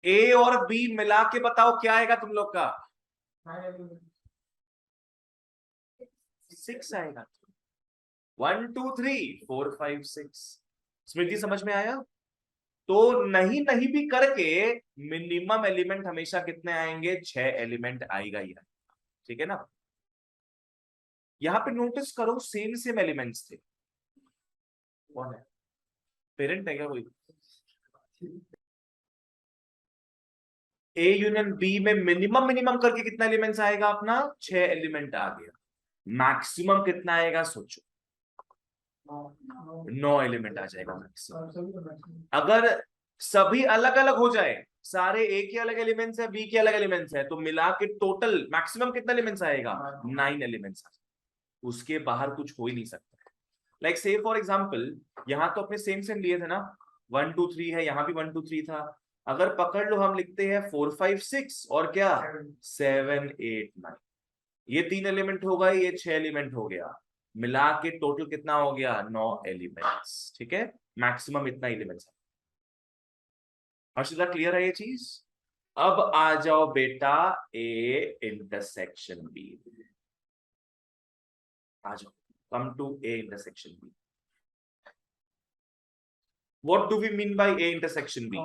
ए और बी मिला के बताओ क्या आएगा तुम लोग का? 6 आएगा। 1 2 3 4 5 6। स्मृति समझ में आया? तो नहीं नहीं भी करके मिनिमम एलिमेंट हमेशा कितने आएंगे? 6 एलिमेंट आएगा ही। ठीक है ना? यहां पे नोटिस करो सेम एलिमेंट्स थे। कौन है? पेरेंट है क्या कोई? ए यूनियन बी में मिनिमम करके कितना एलिमेंट्स आएगा अपना? 6 एलिमेंट आ गया। मैक्सिमम कितना आएगा सोचो? 9 एलिमेंट आ जाएगा मैक्सिमम। अगर सभी अलग अलग हो जाए, सारे ए के अलग एलिमेंट्स है, बी के अलग एलिमेंट्स है, तो मिला के टोटल मैक्सिमम कितना एलिमेंट्स आएगा? 9 एलिमेंट्स। उसके बाहर कुछ हो ही नहीं सकता। लाइक से फॉर एग्जांपल, यहां तो अपने सेम लिए थे ना, 1 2 3 है, यहां भी 1 2 3 था, अगर पकड़ लो हम लिखते हैं 4 5 6 और क्या 7 8 9, ये 3 एलिमेंट हो गए, ये 6 एलिमेंट हो गया, मिला के टोटल कितना हो गया 9 एलिमेंट्स। ठीक है, मैक्सिमम इतना एलिमेंट्स है। हर्षिता क्लियर है ये चीज? अब आ जाओ बेटा ए इंटरसेक्शन बी, आ जाओ, come to A intersection B. What do we mean by A intersection B?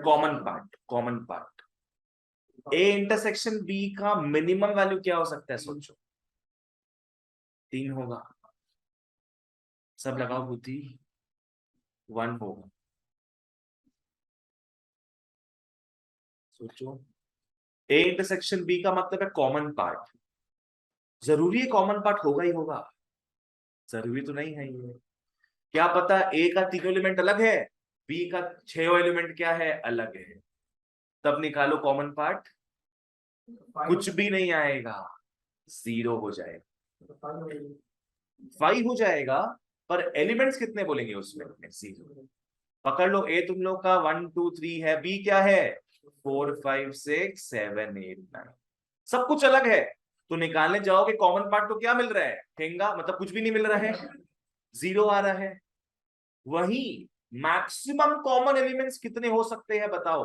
Common part, common part. A intersection B का मिनिमम वैल्यू क्या हो सकता है सोचो? 3 होगा, सब लगाओ बुद्धि, 1 होगा, सोचो। A इंटरसेक्शन B का मतलब है कॉमन पार्ट। जरूरी है कॉमन पार्ट होगा ही होगा? जरूरी तो नहीं है ये। क्या पता A का 3 एलिमेंट अलग है, B का 6 एलिमेंट क्या है अलग है, तब निकालो कॉमन पार्ट, कुछ भी नहीं आएगा, 0 हो जाएगा, 5 हो जाएगा, पर एलिमेंट्स कितने बोलेंगे उसमें? 0। पकड़ लो ए तुम लोग का 1 2 3 है, बी क्या है 4 5 6 7 8 9, सब कुछ अलग है, तो निकालने जाओगे कॉमन पार्ट तो क्या मिल रहा है? ठेंगा, मतलब कुछ भी नहीं मिल रहा है, 0 आ रहा है। वही मैक्सिमम कॉमन एलिमेंट्स कितने हो सकते हैं बताओ?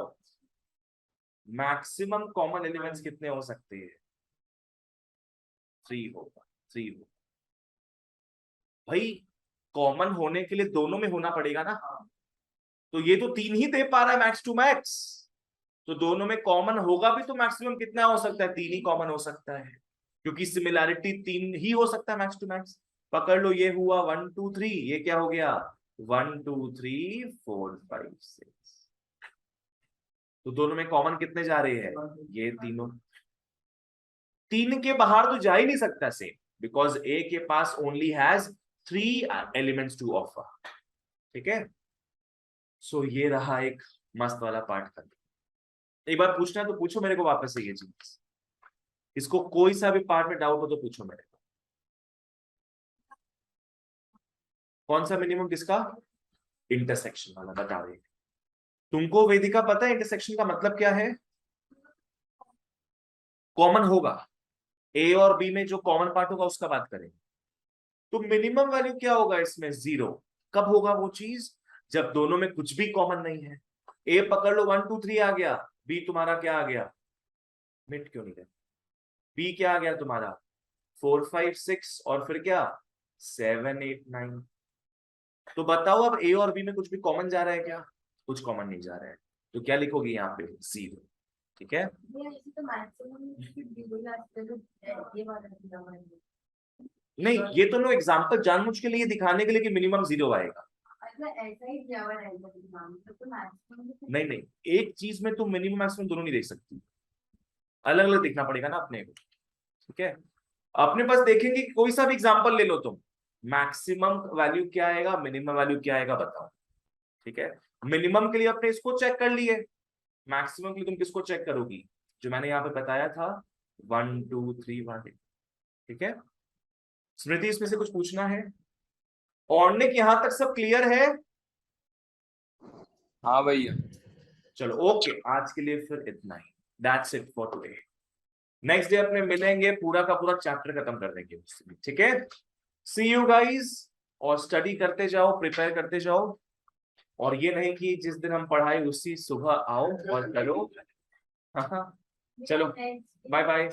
मैक्सिमम कॉमन एलिमेंट्स कितने हो सकते हैं? 3 होगा, 3 होगा। भाई कॉमन होने के लिए दोनों में होना पड़ेगा ना, तो ये तो 3 ही दे पा रहा है मैक्स टू मैक्स, तो दोनों में कॉमन होगा भी तो मैक्सिमम कितना हो सकता है? 3 ही कॉमन हो सकता है, क्योंकि सिमिलैरिटी 3 ही हो सकता है मैक्स टू मैक्स। पकड़ लो ये हुआ 1 2 3, ये क्या हो गया 1 2 3 4 5 6, तो दोनों में कॉमन कितने जा रहे हैं? ये तीनों। 3 के बाहर तो जा ही नहीं सकता सेम, बिकॉज ए के पास only has 3 elements to offer. ठीक है, सो ये रहा एक मस्त वाला पार्ट का। एक बार पूछना है तो पूछो मेरे को वापस से ये चीज, इसको कोई सा भी पार्ट में डाउट हो तो पूछो मेरे को। कौन सा मिनिमम किसका? इंटरसेक्शन वाला, बता रहे। तुमको वेदिका पता है इंटरसेक्शन का मतलब क्या है? कॉमन होगा, ए और बी में जो कॉमन पार्ट होगा उसका बात करेंगे, तो मिनिमम वैल्यू क्या होगा इसमें? 0। कब होगा वो चीज? जब दोनों में कुछ भी कॉमन नहीं है। ए पकड़ लो 1 2 3 आ गया, बी तुम्हारा क्या आ गया? मिट क्यों नहीं गया? बी क्या आ गया तुम्हारा 4 5 6 और फिर क्या 7 8 9। तो बताओ अब ए और बी में कुछ भी कॉमन जा रहा है क्या? कुछ कॉमन नहीं जा रहा है, तो क्या लिखोगे यहाँ पे? 0। ठीक है, नहीं ये तो लो एग्जाम्पल जानबूझ के लिए दिखाने के लिए कि मिनिमम 0 आएगा। नहीं नहीं, एक चीज में तुम मिनिमम मैक्सिमम दोनों नहीं देख सकती, अलग अलग देखना पड़ेगा ना अपने को। ठीक है, अपने पास देखेंगे कोई सा भी एग्जांपल ले लो तुम, मैक्सिमम वैल्यू क्या आएगा, मिनिमम वैल्यू क्या आएगा बताओ। ठीक है, मिनिमम के लिए अपने इसको चेक कर लिए, मैक्सिमम के लिए तुम किसको चेक करोगी? जो मैंने यहाँ पे बताया था 1 2 3 1। ठीक है, स्मृति इसमें से कुछ पूछना है? और ने यहां तक सब क्लियर है? हाँ भैया। चलो ओके, आज के लिए फिर इतना ही, that's it for today. Next day अपने मिलेंगे, पूरा का पूरा चैप्टर खत्म कर देंगे उससे। ठीक है, सी यू गाइस, और स्टडी करते जाओ, प्रिपेयर करते जाओ, और ये नहीं कि जिस दिन हम पढ़ाए उसी सुबह आओ और करो। हाँ, चलो बाय बाय।